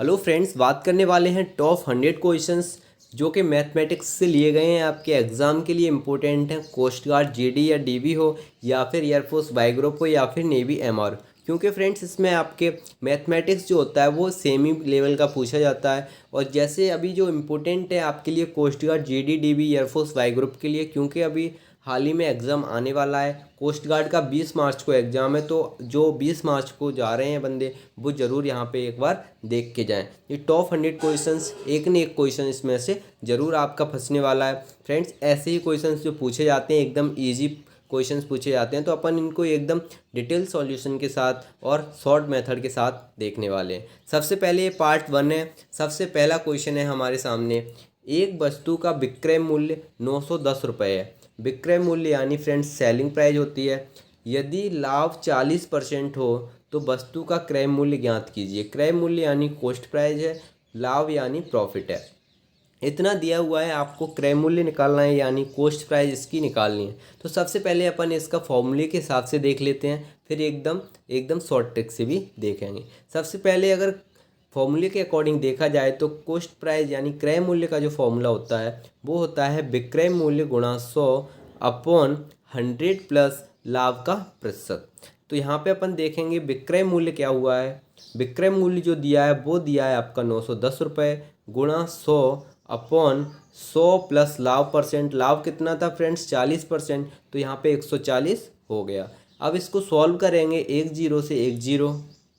Hello friends, बात करने वाले हैं टॉप 100 क्वेश्चंस जो कि मैथमेटिक्स से लिए गए हैं। आपके एग्ज़ाम के लिए इंपॉर्टेंट हैं। कोस्ट गार्ड जीडी या डीवी हो या फिर एयरफोर्स वाई ग्रुप हो या फिर नेवी एमआर, क्योंकि फ्रेंड्स इसमें आपके मैथमेटिक्स जो होता है वो सेमी लेवल का पूछा जाता है। और जैसे अभी जो इम्पोर्टेंट है आपके लिए coast guard GD DV air force Y group के लिए, क्योंकि अभी हाल ही में एग्ज़ाम आने वाला है। कोस्ट गार्ड का 20 मार्च को एग्ज़ाम है, तो जो 20 मार्च को जा रहे हैं बंदे वो ज़रूर यहाँ पे एक बार देख के जाएं। ये टॉप 100 क्वेश्चंस एक न एक क्वेश्चन इसमें से ज़रूर आपका फंसने वाला है फ्रेंड्स। ऐसे ही क्वेश्चंस जो पूछे जाते हैं एकदम ईजी क्वेश्चंस पूछे जाते हैं, तो अपन इनको एकदम डिटेल सॉल्यूशन के साथ और शॉर्ट मेथड के साथ देखने वाले हैं। सबसे पहले ये पार्ट 1 है। सबसे पहला क्वेश्चन है हमारे सामने, एक वस्तु का विक्रय मूल्य 910 रुपये है। विक्रय मूल्य यानी फ्रेंड्स सेलिंग प्राइस होती है। यदि लाभ 40% हो तो वस्तु का क्रय मूल्य ज्ञात कीजिए। क्रय मूल्य यानी कॉस्ट प्राइस है, लाभ यानी प्रॉफिट है। इतना दिया हुआ है, आपको क्रय मूल्य निकालना है यानी कॉस्ट प्राइस इसकी निकालनी है। तो सबसे पहले अपन इसका फॉर्मूले के हिसाब से देख लेते हैं, फिर एकदम एकदम शॉर्ट ट्रिक से भी देखेंगे। सबसे पहले अगर फॉर्मूले के अकॉर्डिंग देखा जाए तो कॉस्ट प्राइस यानी क्रय मूल्य का जो फॉर्मूला होता है वो होता है विक्रय मूल्य गुणा 100 अपॉन 100 प्लस लाभ का प्रतिशत। तो यहाँ पे अपन देखेंगे विक्रय मूल्य क्या हुआ है। विक्रय मूल्य जो दिया है वो दिया है आपका 910 रुपये गुणा 100 अपॉन 100 प्लस लाभ परसेंट। लाभ कितना था फ्रेंड्स 40%, तो यहाँ पे 140 हो गया। अब इसको सॉल्व करेंगे, एक जीरो से एक जीरो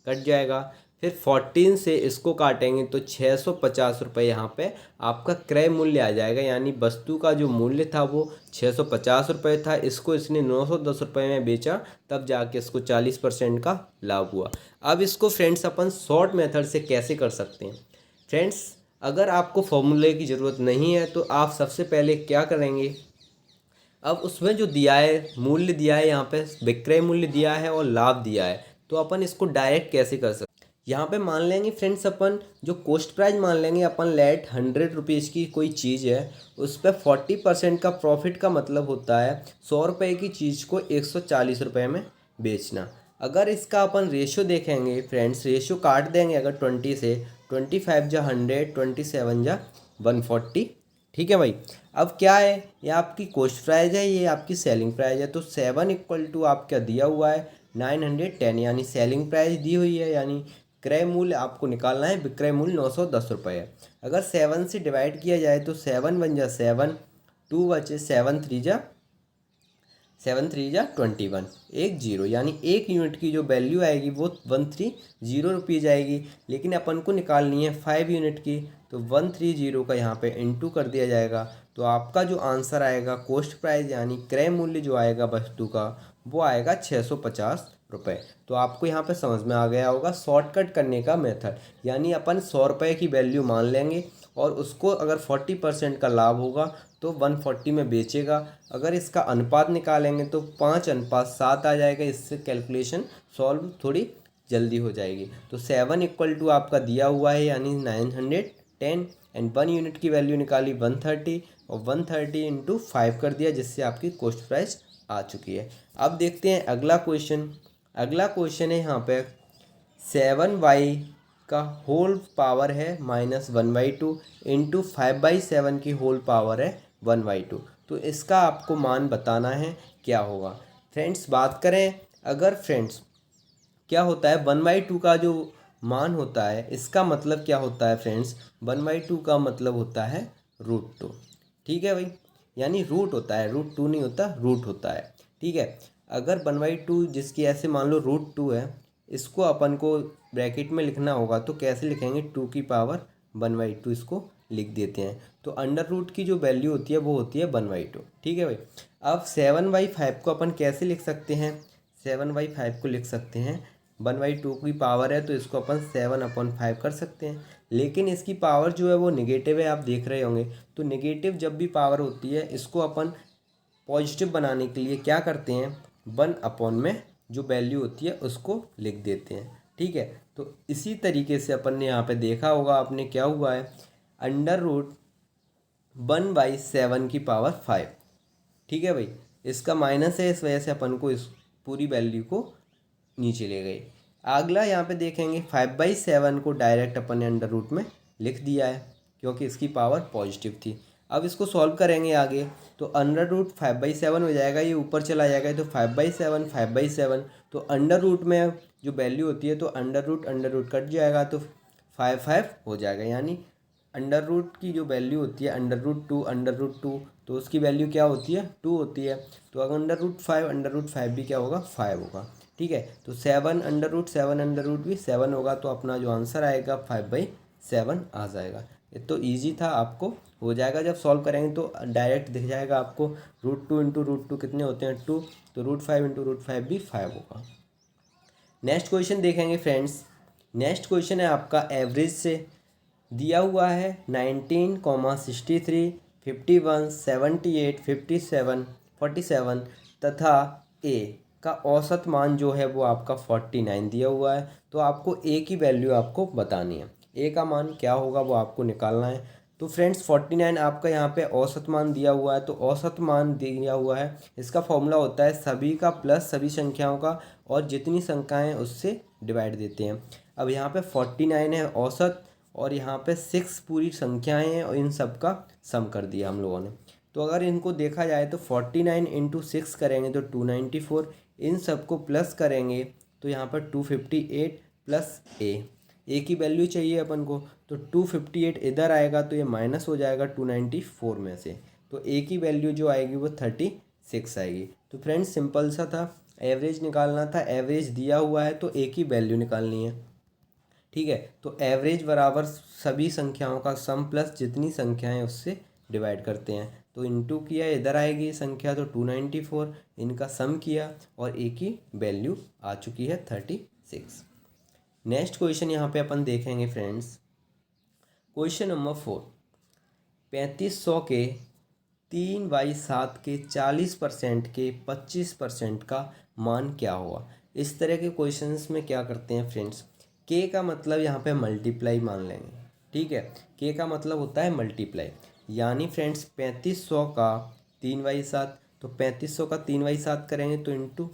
कट जाएगा, फिर 14 से इसको काटेंगे तो 650 रुपये यहाँ पे आपका क्रय मूल्य आ जाएगा। यानी वस्तु का जो मूल्य था वो 650 रुपये था, इसको इसने 910 रुपये में बेचा, तब जाके इसको 40% का लाभ हुआ। अब इसको फ्रेंड्स अपन शॉर्ट मेथड से कैसे कर सकते हैं। फ्रेंड्स अगर आपको फॉर्मूले की ज़रूरत नहीं है तो आप सबसे पहले क्या करेंगे, अब उसमें जो दिया है मूल्य दिया है, यहाँ पे विक्रय मूल्य दिया है और लाभ दिया है, तो अपन इसको डायरेक्ट कैसे कर सकते हैं। यहाँ पे मान लेंगे फ्रेंड्स अपन जो कॉस्ट प्राइस मान लेंगे, अपन लेट 100 रुपीज़ की कोई चीज़ है, उस पर 40% का प्रॉफिट का मतलब होता है 100 रुपये की चीज़ को 140 रुपये में बेचना। अगर इसका अपन रेशो देखेंगे फ्रेंड्स, रेशो काट देंगे अगर 20 से, 25 जा 100, 27 जा 140। ठीक है भाई। अब क्या है, ये आपकी कॉस्ट प्राइस है, ये आपकी सेलिंग प्राइस है। तो 7 इक्वल टू आपका दिया हुआ है 910, यानी सेलिंग प्राइस दी हुई है, यानी क्रय मूल्य आपको निकालना है। विक्रय मूल्य 910 रुपये है। अगर 7 से डिवाइड किया जाए तो 7 1 जा 7, 2 बचे, 7 3 जा 21, एक जीरो, यानी एक यूनिट की जो वैल्यू आएगी वो 130 रुपीज़ आएगी। लेकिन अपन को निकालनी है 5 यूनिट की, तो 130 का यहाँ पे इंटू कर दिया जाएगा। तो आपका जो आंसर आएगा कॉस्ट प्राइस यानी क्रय मूल्य जो आएगा वस्तु का वो आएगा 650 रुपये। तो आपको यहाँ पे समझ में आ गया होगा शॉर्टकट करने का मेथड। यानी अपन 100 रुपये की वैल्यू मान लेंगे और उसको अगर 40% का लाभ होगा तो 140 में बेचेगा। अगर इसका अनुपात निकालेंगे तो 5:7 आ जाएगा। इससे कैलकुलेशन सॉल्व थोड़ी जल्दी हो जाएगी। तो 7 इक्वल टू आपका दिया हुआ है यानी 910, एंड 1 यूनिट की वैल्यू निकाली 130, और 130 इंटू 5 कर दिया, जिससे आपकी कॉस्ट प्राइस आ चुकी है। अब देखते हैं अगला क्वेश्चन। अगला क्वेश्चन है यहाँ पे 7y का होल पावर है -1/2 इंटू 5/7 की होल पावर है 1/2। तो इसका आपको मान बताना है क्या होगा। फ्रेंड्स बात करें, अगर फ्रेंड्स क्या होता है 1/2 का जो मान होता है, इसका मतलब क्या होता है फ्रेंड्स, 1/2 का मतलब होता है √2। ठीक है भाई, यानी रूट होता है, √2 नहीं होता, रूट होता है। ठीक है। अगर 1/2 जिसकी ऐसे मान लो √2 है, इसको अपन को ब्रैकेट में लिखना होगा तो कैसे लिखेंगे, 2 की पावर 1/2 इसको लिख देते हैं। तो अंडर रूट की जो वैल्यू होती है वो होती है 1/2। ठीक है भाई। अब 7/5 को अपन कैसे लिख सकते हैं, 7/5 को लिख सकते हैं 1/2 की पावर है तो इसको अपन 7/5 कर सकते हैं। लेकिन इसकी पावर जो है वो निगेटिव है, आप देख रहे होंगे। तो निगेटिव जब भी पावर होती है, इसको अपन पॉजिटिव बनाने के लिए क्या करते हैं, 1 में जो वैल्यू होती है उसको लिख देते हैं। ठीक है। तो इसी तरीके से अपन ने यहाँ पे देखा होगा आपने, क्या हुआ है, √1/7 की पावर 5। ठीक है भाई। इसका माइनस है, इस वजह से अपन को इस पूरी वैल्यू को नीचे ले गए। अगला यहाँ पे देखेंगे 5/7 को डायरेक्ट अपन ने अंडर रूट में लिख दिया है क्योंकि इसकी पावर पॉजिटिव थी। अब इसको सॉल्व करेंगे आगे तो अंडर रूट 5/7 हो जाएगा, ये ऊपर चला जाएगा तो 5/7 तो अंडर रूट में जो वैल्यू होती है तो अंडर रूट कट जाएगा तो 5 हो जाएगा, यानी अंडर रूट की जो वैल्यू होती है अंडर रूट 2 तो उसकी वैल्यू क्या होती है 2 होती है। तो अगर अंडर रूट 5 भी क्या होगा 5 होगा। ठीक है, तो 7 अंडर रूट भी 7 होगा, तो अपना जो आंसर आएगा 5/7 आ जाएगा। ये तो इजी था, आपको हो जाएगा जब सॉल्व करेंगे तो डायरेक्ट दिख जाएगा आपको। √2 इंटू √2 कितने होते हैं 2, तो √5 इंटू √5 भी 5 होगा। नेक्स्ट क्वेश्चन देखेंगे फ्रेंड्स। नेक्स्ट क्वेश्चन है आपका एवरेज से दिया हुआ है 19,63, 51, 78, 57, 47 तथा ए का औसत मान जो है वो आपका 49 दिया हुआ है। तो आपको ए की वैल्यू आपको बतानी है, ए का मान क्या होगा वो आपको निकालना है। तो फ्रेंड्स 49 आपका यहाँ पे औसत मान दिया हुआ है, तो औसत मान दिया हुआ है, इसका फॉर्मूला होता है सभी का प्लस सभी संख्याओं का और जितनी संख्याएं उससे डिवाइड देते हैं। अब यहाँ पे 49 है औसत और यहाँ पे 6 पूरी संख्याएं हैं और इन सब का सम कर दिया हम लोगों ने। तो अगर इनको देखा जाए तो 49 इंटू 6 करेंगे तो 294, इन सबको प्लस करेंगे तो यहाँ पर 258 प्लस ए की वैल्यू चाहिए अपन को, तो 258 इधर आएगा तो ये माइनस हो जाएगा 294 में से, तो ए की वैल्यू जो आएगी वो 36 आएगी। तो फ्रेंड्स सिंपल सा था, एवरेज निकालना था, एवरेज दिया हुआ है तो ए की वैल्यू निकालनी है। ठीक है, तो एवरेज बराबर सभी संख्याओं का सम प्लस जितनी संख्याएं उससे डिवाइड करते हैं, तो इनटू किया इधर आएगी संख्या तो 294, इनका सम किया और ए की वैल्यू आ चुकी है 36। नेक्स्ट क्वेश्चन यहाँ पे अपन देखेंगे फ्रेंड्स, क्वेश्चन नंबर 4। 3500 के 3/7 के 40% के 25% का मान क्या हुआ। इस तरह के क्वेश्चंस में क्या करते हैं फ्रेंड्स, के का मतलब यहाँ पे मल्टीप्लाई मान लेंगे। ठीक है, के का मतलब होता है मल्टीप्लाई, यानी फ्रेंड्स 3500 का 3/7, तो 3500 का 3/7 करेंगे तो इंटू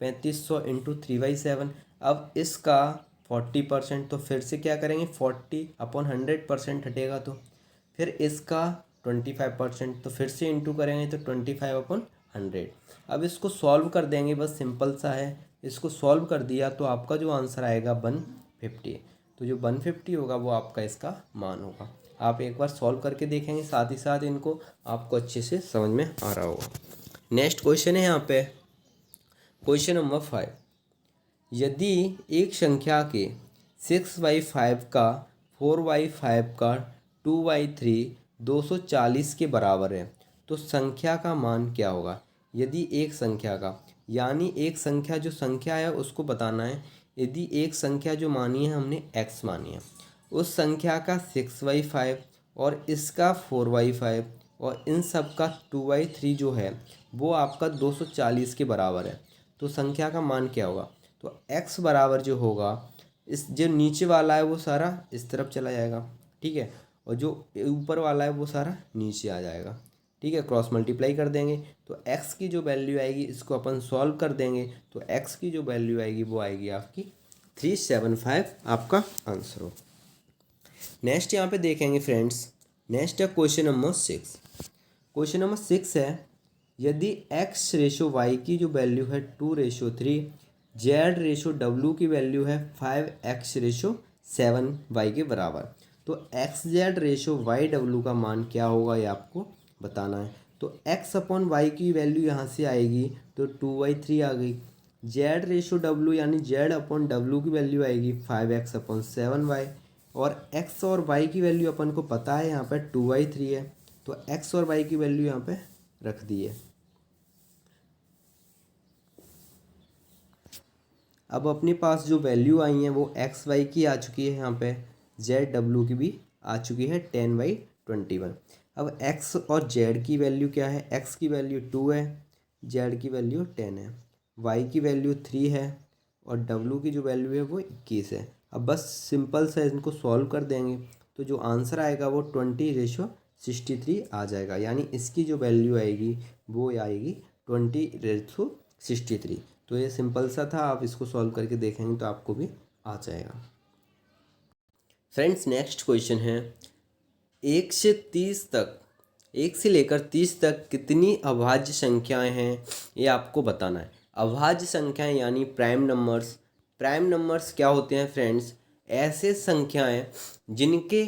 3500 इंटू 3/7। अब इसका 40%, तो फिर से क्या करेंगे 40/100% हटेगा, तो फिर इसका 25%, तो फिर से इंटू करेंगे तो 25/100। अब इसको सॉल्व कर देंगे, बस सिंपल सा है, इसको सॉल्व कर दिया तो आपका जो आंसर आएगा 150। तो जो 150 होगा वो आपका इसका मान होगा। आप एक बार सॉल्व करके देखेंगे, साथ ही साथ इनको आपको अच्छे से समझ में आ रहा होगा। नेक्स्ट क्वेश्चन है यहाँ पे क्वेश्चन नंबर 5। यदि एक संख्या के 6/5 का 4/5 का 2/3 240 के बराबर है तो संख्या का मान क्या होगा। यदि एक संख्या का, यानी एक संख्या जो संख्या है उसको बताना है। यदि एक संख्या जो मानी है हमने x मानी है, उस संख्या का 6/5 और इसका 4/5 और इन सब का 2/3 जो है वो आपका 240 के बराबर है, तो संख्या का मान क्या होगा। तो x बराबर जो होगा, इस जो नीचे वाला है वो सारा इस तरफ चला जाएगा। ठीक है, और जो ऊपर वाला है वो सारा नीचे आ जाएगा। ठीक है, क्रॉस मल्टीप्लाई कर देंगे तो x की जो वैल्यू आएगी इसको अपन सॉल्व कर देंगे, तो x की जो वैल्यू आएगी वो आएगी आपकी 375, आपका आंसर हो। नेक्स्ट यहाँ पे देखेंगे फ्रेंड्स, नेक्स्ट है क्वेश्चन नंबर 6। क्वेश्चन नंबर 6 है, यदि x/y की जो वैल्यू है 2/3, z/w की वैल्यू है 5x/7y के बराबर, तो xz/yw का मान क्या होगा ये आपको बताना है। तो x/y की वैल्यू यहाँ से आएगी तो 2/3 आ गई, z/w यानी z/w की वैल्यू आएगी 5x/7y, और x और y की वैल्यू अपन को पता है यहाँ पर 2/3 है, तो x और y की वैल्यू यहाँ पे रख दी है। अब अपने पास जो वैल्यू आई है वो एक्स वाई की आ चुकी है, यहाँ पे जेड डब्ल्यू की भी आ चुकी है 10/21। अब एक्स और जेड की वैल्यू क्या है, एक्स की वैल्यू 2 है, जेड की वैल्यू 10 है, वाई की वैल्यू 3 है और डब्ल्यू की जो वैल्यू है वो 21 है। अब बस सिंपल सा इनको सॉल्व कर देंगे तो जो आंसर आएगा वो 20/63 आ जाएगा, यानी इसकी जो वैल्यू आएगी वो आएगी 20/63। तो ये सिंपल सा था, आप इसको सॉल्व करके देखेंगे तो आपको भी आ जाएगा। फ्रेंड्स नेक्स्ट क्वेश्चन है, 1 से लेकर 30 तक कितनी अभाज्य संख्याएं हैं, ये आपको बताना है। अभाज्य संख्याएं यानी प्राइम नंबर्स। प्राइम नंबर्स क्या होते हैं फ्रेंड्स? ऐसे संख्याएं जिनके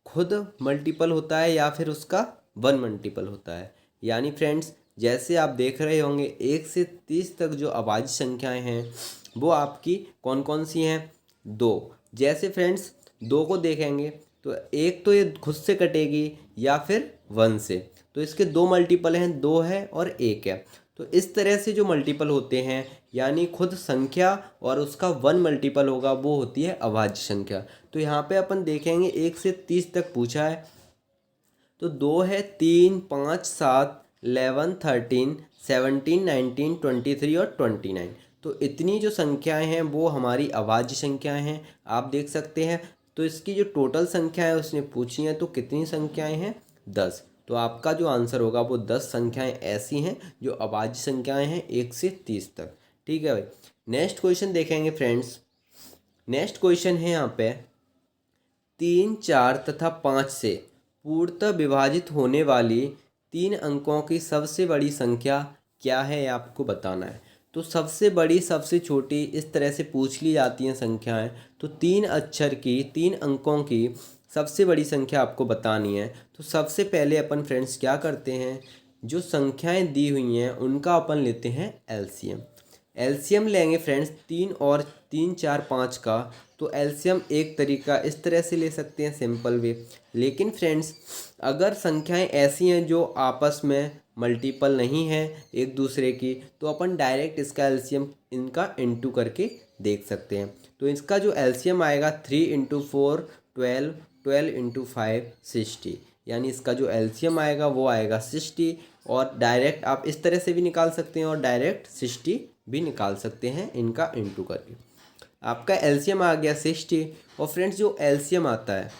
खुद मल्टीपल होता है या फिर उसका 1 मल्टीपल होता है। यानी फ्रेंड्स जैसे आप देख रहे होंगे 1 से 30 तक जो अभाज्य संख्याएं हैं वो आपकी कौन कौन सी हैं? 2। जैसे फ्रेंड्स 2 को देखेंगे तो एक तो ये खुद से कटेगी या फिर 1 से, तो इसके 2 मल्टीपल हैं, 2 है और 1 है। तो इस तरह से जो मल्टीपल होते हैं यानी खुद संख्या और उसका 1 मल्टीपल होगा वो होती है अभाज्य संख्या। तो यहाँ पे अपन देखेंगे 1 से 30 तक पूछा है, तो 2 है, 3, 5, 7, 11, 13, 17, 19, 23 और 29। तो इतनी जो संख्याएं हैं वो हमारी अभाज्य संख्याएं हैं, आप देख सकते हैं। तो इसकी जो टोटल संख्या है उसने पूछी है, तो कितनी संख्याएं हैं? 10। तो आपका जो आंसर होगा वो 10 संख्याएं ऐसी हैं जो अभाज्य संख्याएं हैं 1 से 30 तक। ठीक है भाई। नेक्स्ट क्वेश्चन देखेंगे फ्रेंड्स। नेक्स्ट क्वेश्चन है यहाँ पे 3, 4 तथा 5 से पूर्णतः विभाजित होने वाली 3 अंकों की सबसे बड़ी संख्या क्या है, ये आपको बताना है। तो सबसे बड़ी सबसे छोटी इस तरह से पूछ ली जाती हैं संख्याएं। तो 3 अक्षर की 3 अंकों की सबसे बड़ी संख्या आपको बतानी है। तो सबसे पहले अपन फ्रेंड्स क्या करते हैं, जो संख्याएं दी हुई हैं उनका अपन लेते हैं एलसीएम। एलसीएम लेंगे फ्रेंड्स 3 और 3, 4, 5 का। तो एलसीएम एक तरीका इस तरह से ले सकते हैं सिंपल वे। लेकिन फ्रेंड्स अगर संख्याएं ऐसी हैं जो आपस में मल्टीपल नहीं है एक दूसरे की, तो अपन डायरेक्ट इसका एलसीएम इनका इनटू करके देख सकते हैं। तो इसका जो एलसीएम आएगा 3 × 4 12, 12 × 5 60। यानी इसका जो एलसीएम आएगा वो आएगा 60। और डायरेक्ट आप इस तरह से भी निकाल सकते हैं और डायरेक्ट 60 भी निकाल सकते हैं इनका इनटू करके। आपका एलसीएम आ गया 60। और फ्रेंड्स जो एलसीएम आता है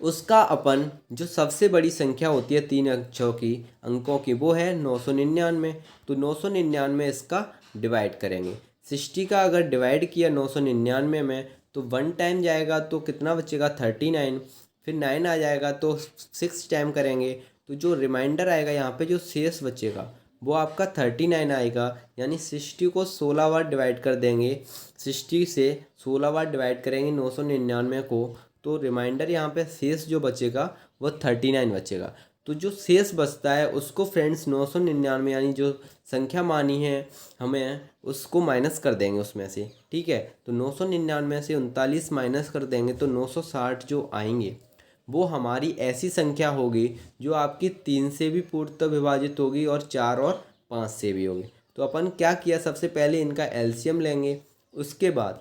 उसका अपन जो सबसे बड़ी संख्या होती है 3 अक्षरों की अंकों की वो है 999। तो 999 इसका डिवाइड करेंगे। 60 का अगर डिवाइड किया 999 में तो 1 टाइम जाएगा तो कितना बचेगा 39। फिर 9 आ जाएगा तो 6 टाइम करेंगे तो जो रिमाइंडर आएगा यहाँ पे जो शेष बचेगा वो आपका 39 आएगा। यानी 60 को 16 बार डिवाइड कर देंगे। 60 से 16 बार डिवाइड करेंगे 999 को, तो रिमाइंडर यहाँ पे शेष जो बचेगा वो 39 बचेगा। तो जो शेष बचता है उसको फ्रेंड्स 999 यानी जो संख्या मानी है हमें उसको माइनस कर देंगे उसमें से। ठीक है, तो 999 से 39 माइनस कर देंगे तो 960 जो आएंगे वो हमारी ऐसी संख्या होगी जो आपकी 3 से भी पूर्णतः विभाजित होगी और 4 और 5 से भी होगी। तो अपन क्या किया, सबसे पहले इनका एलसीएम लेंगे, उसके बाद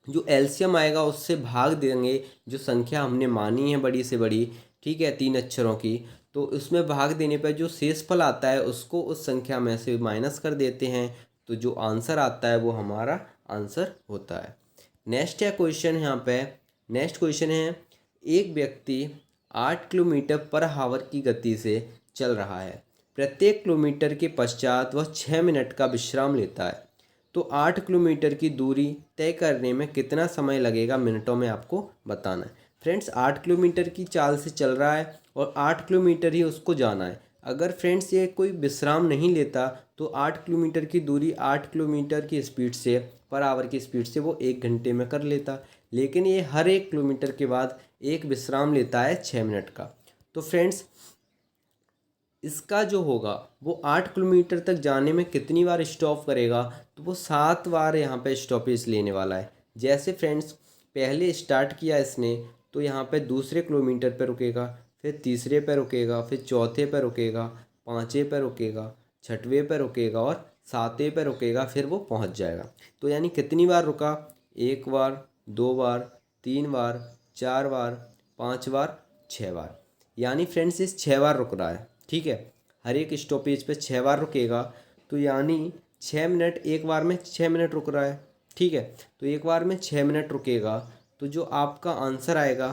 जो एलसीएम आएगा उससे भाग देंगे जो संख्या हमने मानी है बड़ी से बड़ी। ठीक है, 3 अक्षरों की। तो उसमें भाग देने पर जो शेषफल आता है उसको उस संख्या में से माइनस कर देते हैं, तो जो आंसर आता है वो हमारा आंसर होता है। नेक्स्ट है क्वेश्चन यहाँ पे। नेक्स्ट क्वेश्चन है, एक व्यक्ति 8 किलोमीटर पर आवर की गति से चल रहा है। प्रत्येक किलोमीटर के पश्चात वह 6 मिनट का विश्राम लेता है। तो 8 किलोमीटर की दूरी तय करने में कितना समय लगेगा मिनटों में आपको बताना है। फ्रेंड्स 8 किलोमीटर की चाल से चल रहा है और 8 किलोमीटर ही उसको जाना है। अगर फ्रेंड्स ये कोई विश्राम नहीं लेता तो 8 किलोमीटर की दूरी 8 किलोमीटर की स्पीड से पर आवर की स्पीड से वो 1 घंटे में कर लेता। लेकिन ये हर 1 किलोमीटर के बाद एक विश्राम लेता है 6 मिनट का। तो फ्रेंड्स इसका जो होगा वो 8 किलोमीटर तक जाने में कितनी बार स्टॉप करेगा, तो वो 7 बार यहाँ पे स्टॉपेज लेने वाला है। जैसे फ्रेंड्स पहले स्टार्ट किया इसने तो यहाँ पे दूसरे किलोमीटर पे रुकेगा, फिर तीसरे पे रुकेगा, फिर चौथे पे रुकेगा, पाँचवें पे रुकेगा, छठवें पे रुकेगा और सातवें पे रुकेगा, फिर वो पहुँच जाएगा। तो यानी कितनी बार रुका, 1 बार, 2 बार, 3 बार, 4 बार, 5 बार, 6 बार। यानी फ्रेंड्स इस 6 बार रुक रहा है। ठीक है, हर एक स्टॉपेज पे 6 बार रुकेगा। तो यानी 6 मिनट, एक बार में 6 मिनट रुक रहा है। ठीक है, तो एक बार में 6 मिनट रुकेगा। तो जो आपका आंसर आएगा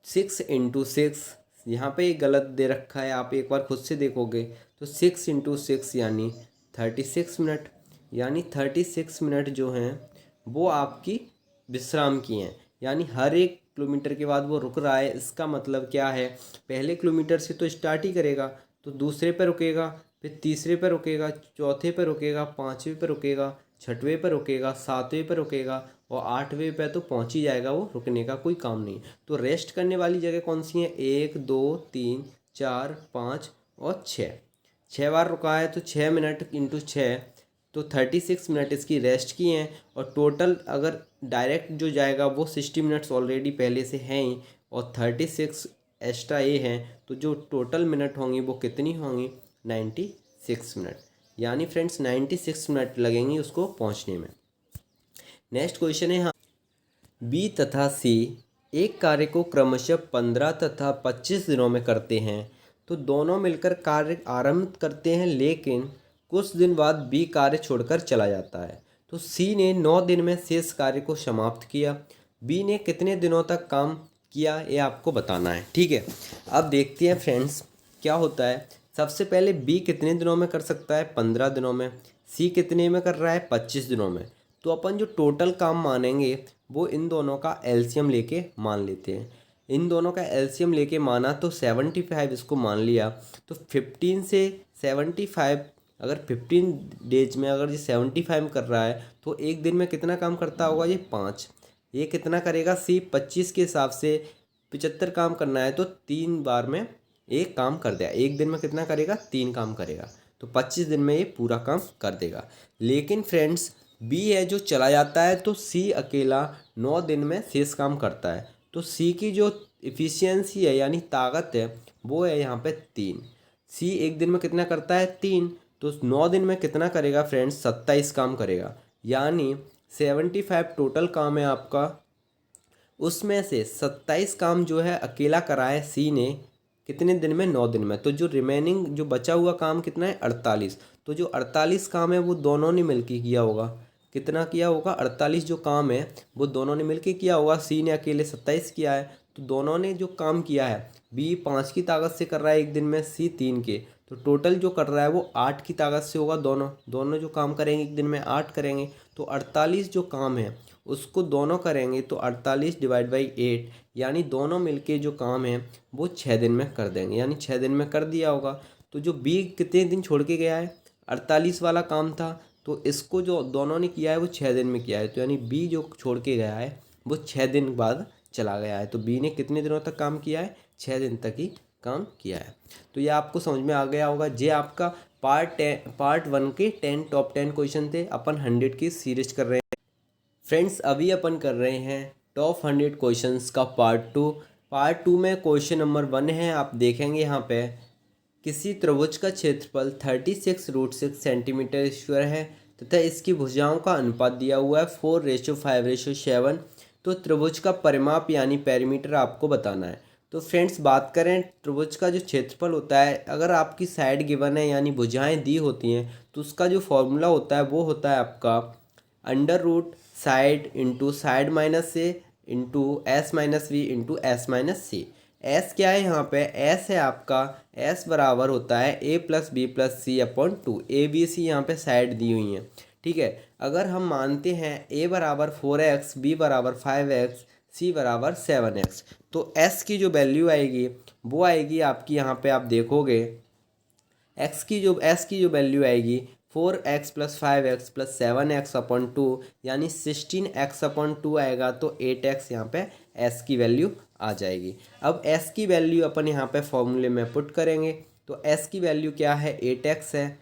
6 × 6, यहाँ पे गलत दे रखा है, आप एक बार खुद से देखोगे तो 6 × 6 यानी 36 मिनट। यानी 36 मिनट जो हैं वो आपकी विश्राम की हैं, यानी हर 1 किलोमीटर के बाद वो रुक रहा है। इसका मतलब क्या है, पहले किलोमीटर से तो स्टार्ट ही करेगा, तो दूसरे पे रुकेगा, फिर तीसरे पे रुकेगा, चौथे पे रुकेगा, पाँचवें पे रुकेगा, छठवें पे रुकेगा, सातवें पे रुकेगा और आठवें पे तो पहुंच ही जाएगा वो, रुकने का कोई काम नहीं। तो रेस्ट करने वाली जगह कौन सी है, 1 2 3 4 5 और 6, 6 बार रुका है तो 6 मिनट इंटू 6, तो 36 मिनट इसकी रेस्ट की हैं। और टोटल अगर डायरेक्ट जो जाएगा वो 60 मिनट्स ऑलरेडी पहले से हैं ही, और 36 एक्स्ट्रा ये हैं, तो जो टोटल मिनट होंगी वो कितनी होंगी, 96 मिनट। यानी फ्रेंड्स 96 मिनट लगेंगी उसको पहुंचने में। नेक्स्ट क्वेश्चन है, हाँ, बी तथा सी एक कार्य को क्रमशः 15 तथा 25 दिनों में करते हैं, तो दोनों मिलकर कार्य आरंभ करते हैं, लेकिन कुछ दिन बाद बी कार्य छोड़कर चला जाता है। तो सी ने 9 दिन में शेष कार्य को समाप्त किया। बी ने कितने दिनों तक काम किया ये आपको बताना है। ठीक है, अब देखते हैं फ्रेंड्स क्या होता है। सबसे पहले बी कितने दिनों में कर सकता है, 15 दिनों में। सी कितने में कर रहा है, 25 दिनों में। तो अपन जो टोटल काम मानेंगे वो इन दोनों का एलसीएम लेके मान लेते हैं। इन दोनों का एलसीएम लेके माना तो 75 इसको मान लिया, तो 15 से 75, अगर 15 डेज में अगर ये 75 कर रहा है तो एक दिन में कितना काम करता होगा, ये 5। ये कितना करेगा, सी 25 के हिसाब से 75 काम करना है तो 3 बार में एक काम कर देगा। एक दिन में कितना करेगा, 3 काम करेगा, तो 25 दिन में ये पूरा काम कर देगा। लेकिन फ्रेंड्स बी है जो चला जाता है, तो सी अकेला 9 दिन में शेष काम करता है। तो सी की जो इफ़िशियंसी है यानी ताकत है वो है यहाँ पे 3। सी एक दिन में कितना करता है, 3, तो 9 दिन में कितना करेगा फ्रेंड्स, 27 काम करेगा। यानी 75 टोटल काम है आपका, उसमें से 27 काम जो है अकेला करा है सी ने, कितने दिन में, 9 दिन में। तो जो रिमेनिंग जो बचा हुआ काम कितना है, 48। तो जो 48 काम है वो दोनों ने मिलके किया होगा। कितना किया होगा, 48 जो काम है वो दोनों ने मिलके किया होगा। सी ने अकेले 27 किया है, तो दोनों ने जो काम किया है, बी 5 की ताकत से कर रहा है एक दिन में, सी 3 के, तो टोटल जो कर रहा है वो 8 की ताकत से होगा। दोनों दोनों जो काम करेंगे एक दिन में 8 करेंगे, तो 48 जो काम है उसको दोनों करेंगे तो 48 डिवाइड बाई 8, यानी दोनों मिलके जो काम है वो 6 दिन में कर देंगे, यानी 6 दिन में कर दिया होगा। तो जो बी कितने दिन छोड़ के गया है, 48 वाला काम था, तो इसको जो दोनों ने किया है वो 6 दिन में किया है, तो यानी बी जो छोड़ के गया है वो 6 दिन बाद चला गया है। तो बी ने कितने दिनों तक काम किया है, 6 दिन तक ही काम किया है। तो ये आपको समझ में आ गया होगा। ये आपका पार्ट 1 के 10 टॉप 10 क्वेश्चन थे। अपन 100 की सीरीज कर रहे हैं फ्रेंड्स। अभी अपन कर रहे हैं टॉप 100 क्वेश्चंस का पार्ट 2 में क्वेश्चन नंबर 1 है। आप देखेंगे यहाँ पे किसी त्रिभुज का क्षेत्रफल 36√6 सेंटीमीटर स्क्वायर है तथा इसकी भुजाओं का अनुपात दिया हुआ है 4:5:7। तो त्रिभुज का परिमाप यानी पेरीमीटर आपको बताना है। तो फ्रेंड्स बात करें त्रिभुज का जो क्षेत्रफल होता है, अगर आपकी साइड गिवन है यानी भुजाएं दी होती हैं, तो उसका जो फॉर्मूला होता है वो होता है आपका under root side into side minus A into S minus V into S minus C. S क्या है यहाँ पे, एस है आपका, एस बराबर होता है a plus b plus c upon 2। A b c यहाँ पे साइड दी हुई हैं। ठीक है, अगर हम मानते हैं ए बराबर 4x, बी बराबर 5x, सी बराबर 7x, तो एस की जो वैल्यू आएगी वो आएगी आपकी, यहाँ पे आप देखोगे एस की जो वैल्यू आएगी 4x plus 5x plus 7x upon 2, यानी 16x अपॉन 2 आएगा। तो 8x यहाँ पे s की वैल्यू आ जाएगी। अब s की वैल्यू अपन यहाँ पे फॉर्मूले में पुट करेंगे, तो s की वैल्यू क्या है, 8x है,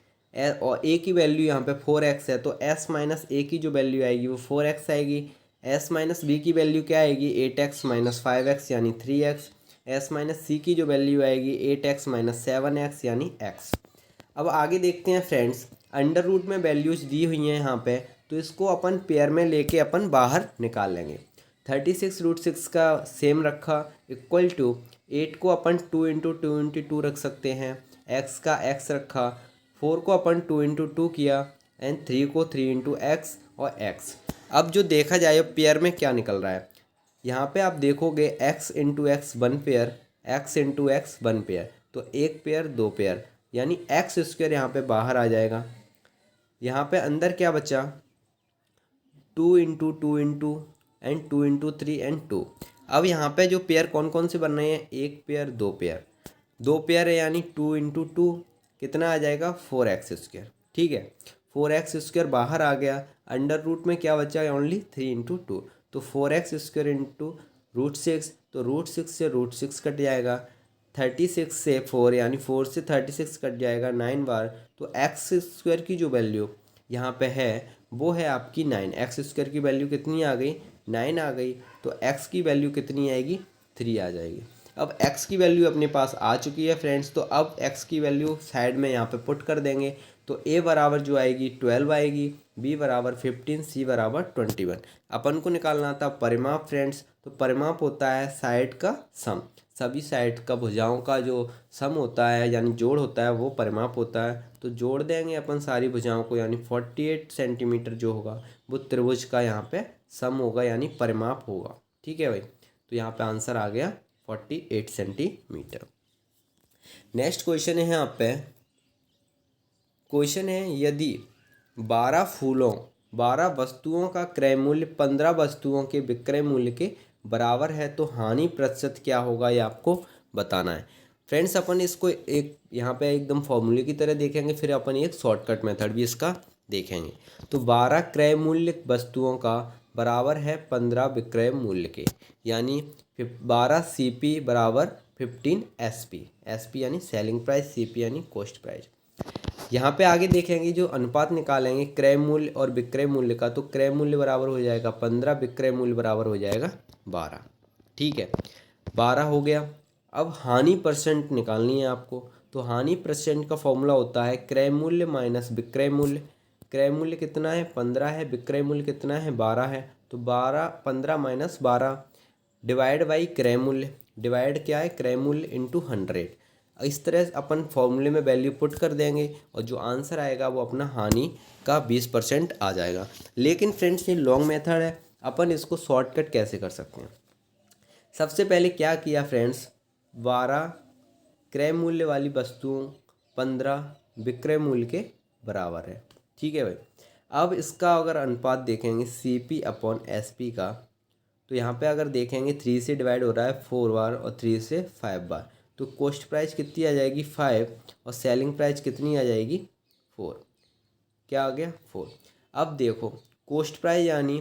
और a की वैल्यू यहाँ पे 4x है, तो s माइनस a की जो वैल्यू आएगी वो 4x आएगी। s माइनस b की वैल्यू क्या आएगी, 8x माइनस 5x यानी 3x। s माइनस c की जो वैल्यू आएगी 8x माइनस 7x यानी x। अब आगे देखते हैं फ्रेंड्स, अंडर रूट में वैल्यूज दी हुई हैं यहाँ पे, तो इसको अपन पेयर में लेके अपन बाहर निकाल लेंगे। 36√6 का सेम रखा, इक्वल टू 8 को अपन 2 इंटू 2 इंटू 2 रख सकते हैं, x का x रखा, 4 को अपन 2 इंटू 2 किया, एंड 3 को 3 इंटू एक्स और x। अब जो देखा जाए पेयर में क्या निकल रहा है, यहाँ पे आप देखोगे x into x 1 pair, x into x 1 pair, तो 1 पेयर 2 पेयर, यानी एक्स स्क्वायर यहाँ पे बाहर आ जाएगा। यहाँ पे अंदर क्या बचा, 2 × 2 एंड 2 × 3 एंड 2। अब यहाँ पे जो पेयर कौन कौन से बन रहे हैं, एक पेयर, दो पेयर है, यानी 2 × 2 कितना आ जाएगा, 4x²। ठीक है, 4x² बाहर आ गया, अंडर रूट में क्या बचा, ओनली 3 × 2, तो 4x² इंटू √6, तो √6 से √6 कट जाएगा, 36 से 4 यानी 4 से 36 कट जाएगा 9 बार, तो x² की जो वैल्यू यहाँ पे है वो है आपकी 9। x² की वैल्यू कितनी आ गई, 9 आ गई, तो x की वैल्यू कितनी आएगी, 3 आ जाएगी। अब x की वैल्यू अपने पास आ चुकी है फ्रेंड्स, तो अब x की वैल्यू साइड में यहाँ पे पुट कर देंगे, तो a बराबर जो आएगी 12 आएगी, b बराबर 15, c बराबर 21। अपन को निकालना था परिमाप फ्रेंड्स, तो परिमाप होता है साइड का सम, सभी साइड का भुजाओं का जो सम होता है यानी जोड़ होता है वो परिमाप होता है। तो जोड़ देंगे अपन सारी भुजाओं को, यानी 48 सेंटीमीटर जो होगा वो त्रिभुज का यहाँ पे सम होगा यानी परिमाप होगा। ठीक है भाई, तो यहाँ पे आंसर आ गया 48 सेंटीमीटर। नेक्स्ट क्वेश्चन है यहाँ पे, क्वेश्चन है यदि 12 वस्तुओं का क्रय मूल्य 15 वस्तुओं के विक्रय मूल्य के बराबर है तो हानि प्रतिशत क्या होगा, ये आपको बताना है। फ्रेंड्स अपन इसको एक यहाँ पे एकदम फॉर्मूले की तरह देखेंगे, फिर अपन एक शॉर्टकट मेथड भी इसका देखेंगे। तो 12 क्रय मूल्य वस्तुओं का बराबर है 15 विक्रय मूल्य के, यानी 12 CP बराबर 15 SP, SP यानी सेलिंग प्राइस, CP यानी कॉस्ट प्राइस। यहाँ पे आगे देखेंगे जो अनुपात निकालेंगे क्रय मूल्य और विक्रय मूल्य का, तो क्रय मूल्य बराबर हो जाएगा 15, विक्रय मूल्य बराबर हो जाएगा 12। ठीक है, 12 हो गया। अब हानि परसेंट निकालनी है आपको, तो हानि परसेंट का फॉर्मूला होता है क्रय मूल्य माइनस विक्रय मूल्य। क्रय मूल्य कितना है, 15 है, विक्रय मूल्य कितना है, 12 है, तो 15 माइनस 12 डिवाइड बाई क्रय मूल्य, डिवाइड क्या है, क्रय मूल्य इंटू 100। इस तरह अपन फॉर्मूले में वैल्यू पुट कर देंगे और जो आंसर आएगा वो अपना हानि का 20% आ जाएगा। लेकिन फ्रेंड्स ये लॉन्ग मेथड है, अपन इसको शॉर्टकट कैसे कर सकते हैं। सबसे पहले क्या किया फ्रेंड्स, 12 क्रय मूल्य वाली वस्तुओं 15 विक्रय मूल्य के बराबर है। ठीक है भाई, अब इसका अगर अनुपात देखेंगे CP/SP का, तो यहाँ पे अगर देखेंगे 3 से डिवाइड हो रहा है 4 बार और 3 से 5 बार, तो कॉस्ट प्राइस कितनी आ जाएगी 5 और सेलिंग प्राइस कितनी आ जाएगी 4। क्या आ गया 4। अब देखो कॉस्ट प्राइस यानी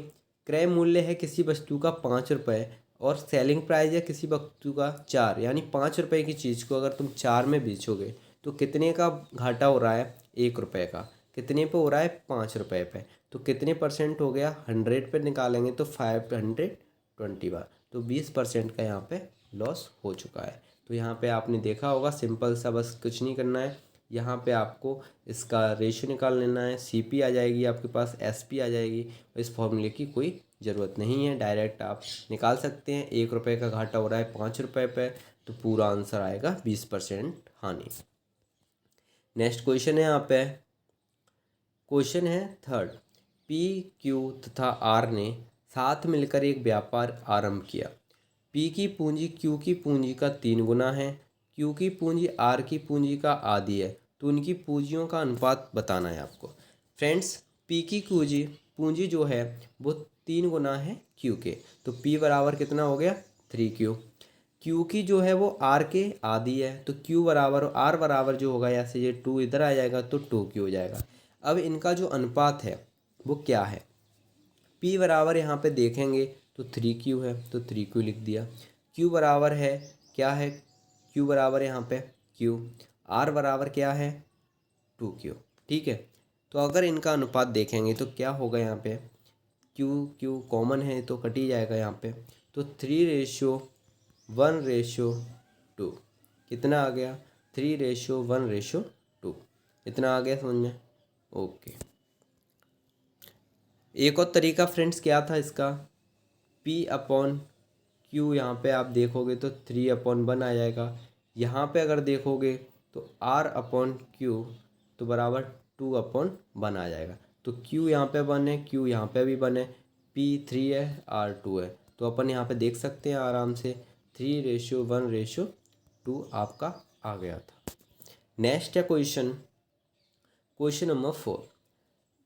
क्रय मूल्य है किसी वस्तु का 5 रुपये और सेलिंग प्राइस है किसी वस्तु का 4, यानी 5 रुपये की चीज़ को अगर तुम 4 में बेचोगे तो कितने का घाटा हो रहा है, 1 रुपये का। कितने पे हो रहा है, 5 रुपये पे, तो कितने परसेंट हो गया, 100 पे निकालेंगे तो 520 बार, तो 20% का यहाँ पे लॉस हो चुका है। तो यहाँ पे आपने देखा होगा, सिंपल सा, बस कुछ नहीं करना है। यहाँ पे आपको इसका रेशियो निकाल लेना है, CP आ जाएगी आपके पास, SP आ जाएगी। इस फॉर्मूले की कोई ज़रूरत नहीं है, डायरेक्ट आप निकाल सकते हैं। 1 रुपये का घाटा हो रहा है 5 रुपये पे, तो पूरा आंसर आएगा 20% हानि। नेक्स्ट क्वेश्चन है यहाँ पे, क्वेश्चन है थर्ड, P, Q तथा R ने साथ मिलकर एक व्यापार आरंभ किया। P की पूंजी Q की पूंजी का 3 गुना है, Q की पूंजी R की पूंजी का आधी है, तो उनकी पूंजियों का अनुपात बताना है आपको। फ्रेंड्स P की पूंजी जो है वो 3 गुना है Q के, तो P बराबर कितना हो गया 3Q। Q की जो है वो R के आधी है, तो Q बराबर R बराबर जो होगा, ऐसे ये 2 इधर आ जाएगा तो 2Q हो जाएगा। अब इनका जो अनुपात है वो क्या है, P बराबर यहाँ पे देखेंगे तो 3Q है, तो 3Q लिख दिया। Q बराबर है क्या है, Q बराबर यहाँ पे Q, R बराबर क्या है 2Q। ठीक है, तो अगर इनका अनुपात देखेंगे तो क्या होगा, यहाँ पे Q कॉमन है तो कट ही जाएगा यहाँ पे, तो 3:1:2 कितना आ गया, 3:1:2 इतना आ गया समझ में। ओके, एक और तरीका फ्रेंड्स क्या था इसका, P/Q, यहाँ पे आप देखोगे तो 3/1 आ जाएगा। यहाँ पे अगर देखोगे तो R/Q तो बराबर 2/1 आ जाएगा। तो Q यहाँ पे 1 है, Q यहाँ पे भी 1 है, P 3 है, R 2 है, तो अपन यहाँ पे देख सकते हैं आराम से 3:1:2 आपका आ गया था। नेक्स्ट है क्वेश्चन नंबर 4,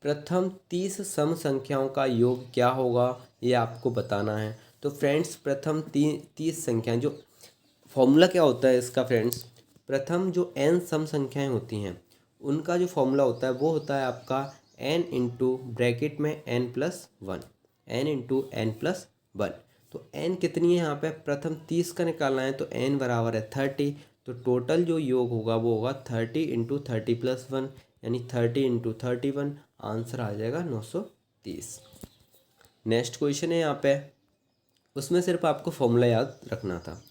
प्रथम 30 सम संख्याओं का योग क्या होगा, ये आपको बताना है। तो फ्रेंड्स प्रथम 30 संख्याएं, जो फॉर्मूला क्या होता है इसका फ्रेंड्स, प्रथम जो n सम संख्याएं होती हैं उनका जो फॉर्मूला होता है वो होता है आपका n इंटू ब्रैकेट में n+1, n+n+1। तो n कितनी है यहाँ पे, प्रथम 30 का निकालना है तो n बराबर है 30। तो टोटल जो योग होगा वो होगा 30 इंटू 30+1, यानी 30 इंटू 31। आंसर आ जाएगा 930। नेक्स्ट क्वेश्चन है यहाँ पे, उसमें सिर्फ आपको फॉर्मूला याद रखना था।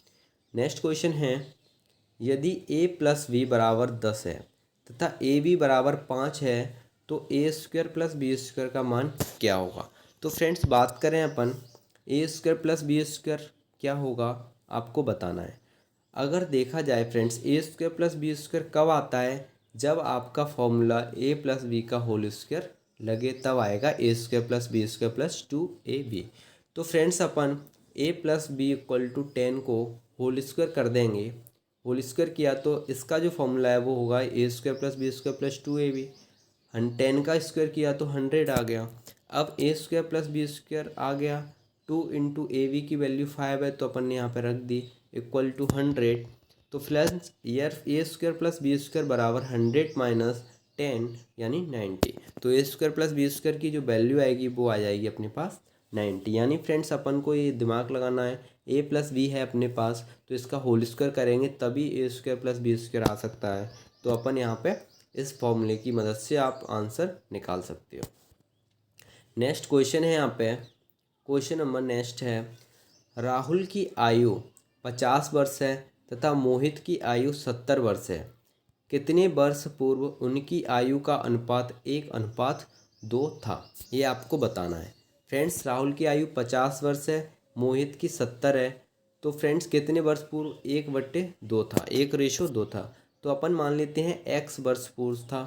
नेक्स्ट क्वेश्चन है, यदि a+b बराबर 10 है तथा ab बराबर 5 है तो a² + b² का मान क्या होगा। तो फ्रेंड्स बात करें अपन a² + b² क्या होगा आपको बताना है। अगर देखा जाए फ्रेंड्स a² + b² कब आता है, जब आपका फॉर्मूला a+b का होल स्क्वायर लगे तब आएगा a² + b² + 2ab। तो फ्रेंड्स अपन a+b = 10 को होल स्क्वायर कर देंगे, होल स्क्वायर किया तो इसका जो फॉर्मूला है वो होगा a² + b² + 2ab। 10 का स्क्वायर किया तो 100 आ गया। अब a² + b² आ गया, 2 इंटू ab की वैल्यू 5 है तो अपन ने यहाँ पे रख दी इक्वल टू 100। तो फ्रेंड्स यार a² + b² बराबर 100 माइनस 10 यानी 90। तो a² + b² की जो वैल्यू आएगी वो आ जाएगी अपने पास 90। यानी फ्रेंड्स अपन को ये दिमाग लगाना है, a+b है अपने पास तो इसका होल स्क्वायर करेंगे तभी a² + b² आ सकता है। तो अपन यहाँ पे इस फॉर्मूले की मदद से आप आंसर निकाल सकते हो। नेक्स्ट क्वेश्चन है यहाँ पे, क्वेश्चन नंबर नेक्स्ट है, राहुल की आयु 50 वर्ष है तथा मोहित की आयु 70 वर्ष है। कितने वर्ष पूर्व उनकी आयु का अनुपात 1:2 था, ये आपको बताना है। फ्रेंड्स राहुल की आयु 50 वर्ष है, मोहित की 70 है। तो फ्रेंड्स कितने वर्ष पूर्व 1/2 था, 1:2 था। तो अपन मान लेते हैं x वर्ष पूर्व था,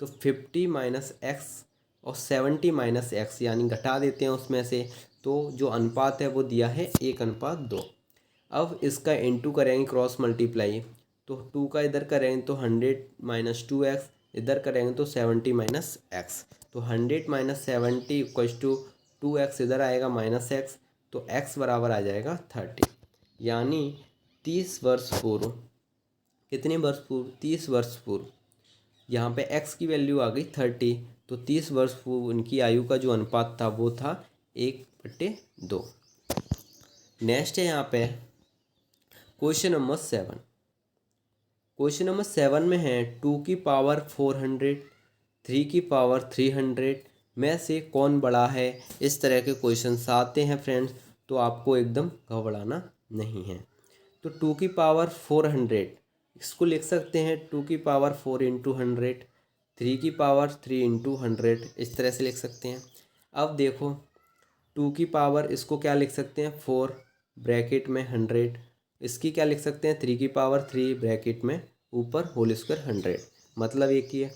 तो 50 माइनस एक्स और 70 माइनस एक्स यानी घटा देते हैं उसमें से। तो जो अनुपात है वो दिया है 1:2। अब इसका इंटू करेंगे क्रॉस मल्टीप्लाई, तो 2 का इधर करेंगे तो 100 माइनस 2x, इधर करेंगे तो 70 माइनस एक्स। तो 100 माइनस 70 इक्वल्स टू 2x, इधर आएगा माइनस एक्स, तो x बराबर आ जाएगा 30। यानी 30 वर्ष पूर्व, कितने वर्ष पूर्व, 30 वर्ष पूर्व, यहाँ पे x की वैल्यू आ गई 30। तो 30 वर्ष पूर्व उनकी आयु का जो अनुपात था वो था 1/2। नेक्स्ट है यहाँ पे क्वेश्चन नंबर 7। क्वेश्चन नंबर 7 में है 2 की पावर 400, 3 की पावर 300 में से कौन बड़ा है। इस तरह के क्वेश्चंस आते हैं फ्रेंड्स, तो आपको एकदम घबराना नहीं है। तो 2 की पावर 400 इसको लिख सकते हैं 2 की पावर 4 इंटू 100, 3 की पावर 3 इंटू 100, इस तरह से लिख सकते हैं। अब देखो 2 की पावर इसको क्या लिख सकते हैं 4 ब्रैकेट में 100, इसकी क्या लिख सकते हैं 3 की पावर 3 ब्रैकेट में ऊपर होल स्क्वायर 100, मतलब एक ही है।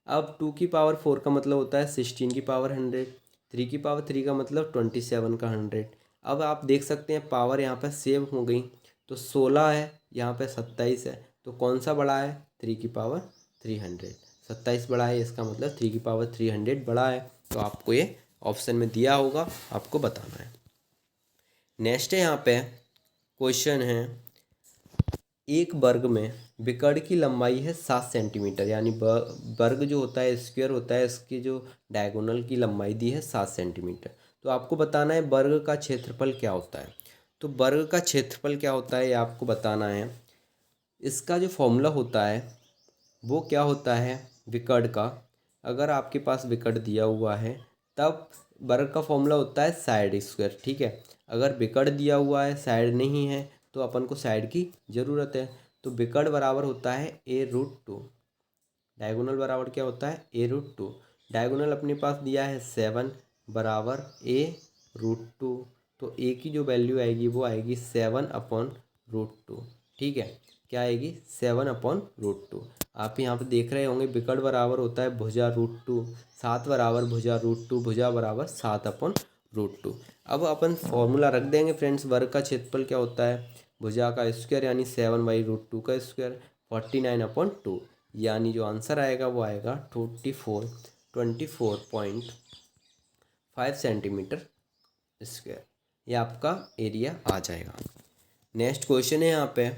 अब 2 की पावर 4 का मतलब होता है 16 की पावर 100, 3 की पावर 3 का मतलब 27 का 100। अब आप देख सकते हैं पावर यहाँ पर सेव हो गई, तो 16 है, यहाँ पे 27 है, तो कौन सा बड़ा है 3 की पावर 300। 27 बड़ा है, इसका मतलब 3 की पावर 300 बड़ा है। तो आपको ये ऑप्शन में दिया होगा, आपको बताना है। नेक्स्ट है यहाँ पे क्वेश्चन है, एक वर्ग में विकर्ण की लंबाई है 7 सेंटीमीटर, यानी वर्ग जो होता है स्क्वायर होता है, इसकी जो डायगोनल की लंबाई दी है 7 सेंटीमीटर। तो आपको बताना है वर्ग का क्षेत्रफल क्या होता है। तो वर्ग का क्षेत्रफल क्या होता है ये आपको बताना है। इसका जो फॉर्मूला होता है वो क्या होता है विकर्ण का, अगर आपके पास विकर्ण दिया हुआ है तब वर्ग का फॉर्मूला होता है साइड स्क्वायर, ठीक है। अगर विकर्ण दिया हुआ है साइड नहीं है तो अपन को साइड की ज़रूरत है। तो विकर्ण बराबर होता है a√2, डायगोनल बराबर क्या होता है a√2। डायगोनल अपने पास दिया है 7 बराबर a√2, तो a की जो वैल्यू आएगी वो आएगी 7/√2, ठीक है। क्या आएगी 7/√2। आप यहाँ पे देख रहे होंगे विकर्ण बराबर होता है भुजा√2, 7 बराबर भुजा√2, भुजा बराबर 7/√2। अब अपन फॉर्मूला रख देंगे फ्रेंड्स, वर्ग का क्षेत्रफल क्या होता है भुजा का स्क्वायर यानी 7/√2 का स्क्वायर 49/2, यानी जो आंसर आएगा वो आएगा 24। 24.5 सेंटीमीटर स्क्वायर, ये आपका एरिया आ जाएगा। नेक्स्ट क्वेश्चन है यहाँ पे,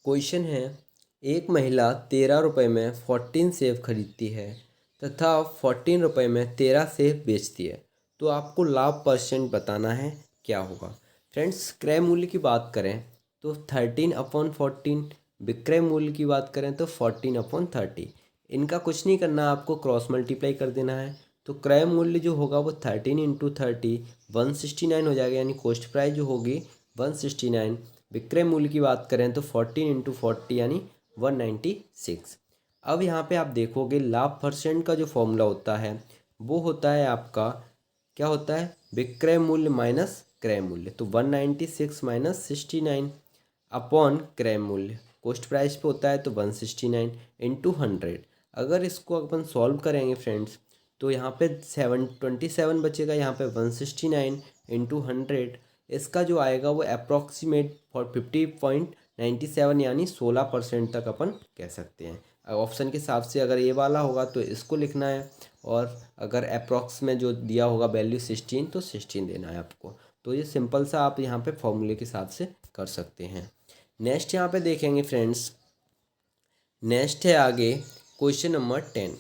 क्वेश्चन है एक महिला 13 रुपये में 14 सेब खरीदती है तथा 14 रुपये में 13 सेब बेचती है, तो आपको लाभ परसेंट बताना है, क्या होगा। फ्रेंड्स, क्रय मूल्य की बात करें तो 13/14, विक्रय मूल्य की बात करें तो 14/30। इनका कुछ नहीं करना, आपको क्रॉस मल्टीप्लाई कर देना है। तो क्रय मूल्य जो होगा वो 13 × 30 169 हो जाएगा, यानी कॉस्ट प्राइस जो होगी 169। विक्रय मूल्य की बात करें तो 14 × 40 यानी 196। अब यहाँ पे आप देखोगे लाभ परसेंट का जो फॉर्मूला होता है वो होता है आपका, क्या होता है, विक्रय मूल्य माइनस क्रय मूल्य। तो 196 माइनस 69 अपॉन क्रय मूल्य, कॉस्ट प्राइस पे होता है तो 169 × 100। अगर इसको अपन सॉल्व करेंगे फ्रेंड्स तो यहाँ पे 727 बचेगा, यहाँ पे 169 × 100, इसका जो आएगा वो अप्रॉक्सीमेट फॉर 50.97 यानी 16% तक अपन कह सकते हैं। ऑप्शन के हिसाब से अगर ये वाला होगा तो इसको लिखना है, और अगर अप्रॉक्स में जो दिया होगा वैल्यू 16 तो 16 देना है आपको। तो ये सिंपल सा आप यहाँ पे फॉर्मूले के हिसाब से कर सकते हैं। नेक्स्ट यहाँ पे देखेंगे फ्रेंड्स, नेक्स्ट है आगे question number 10।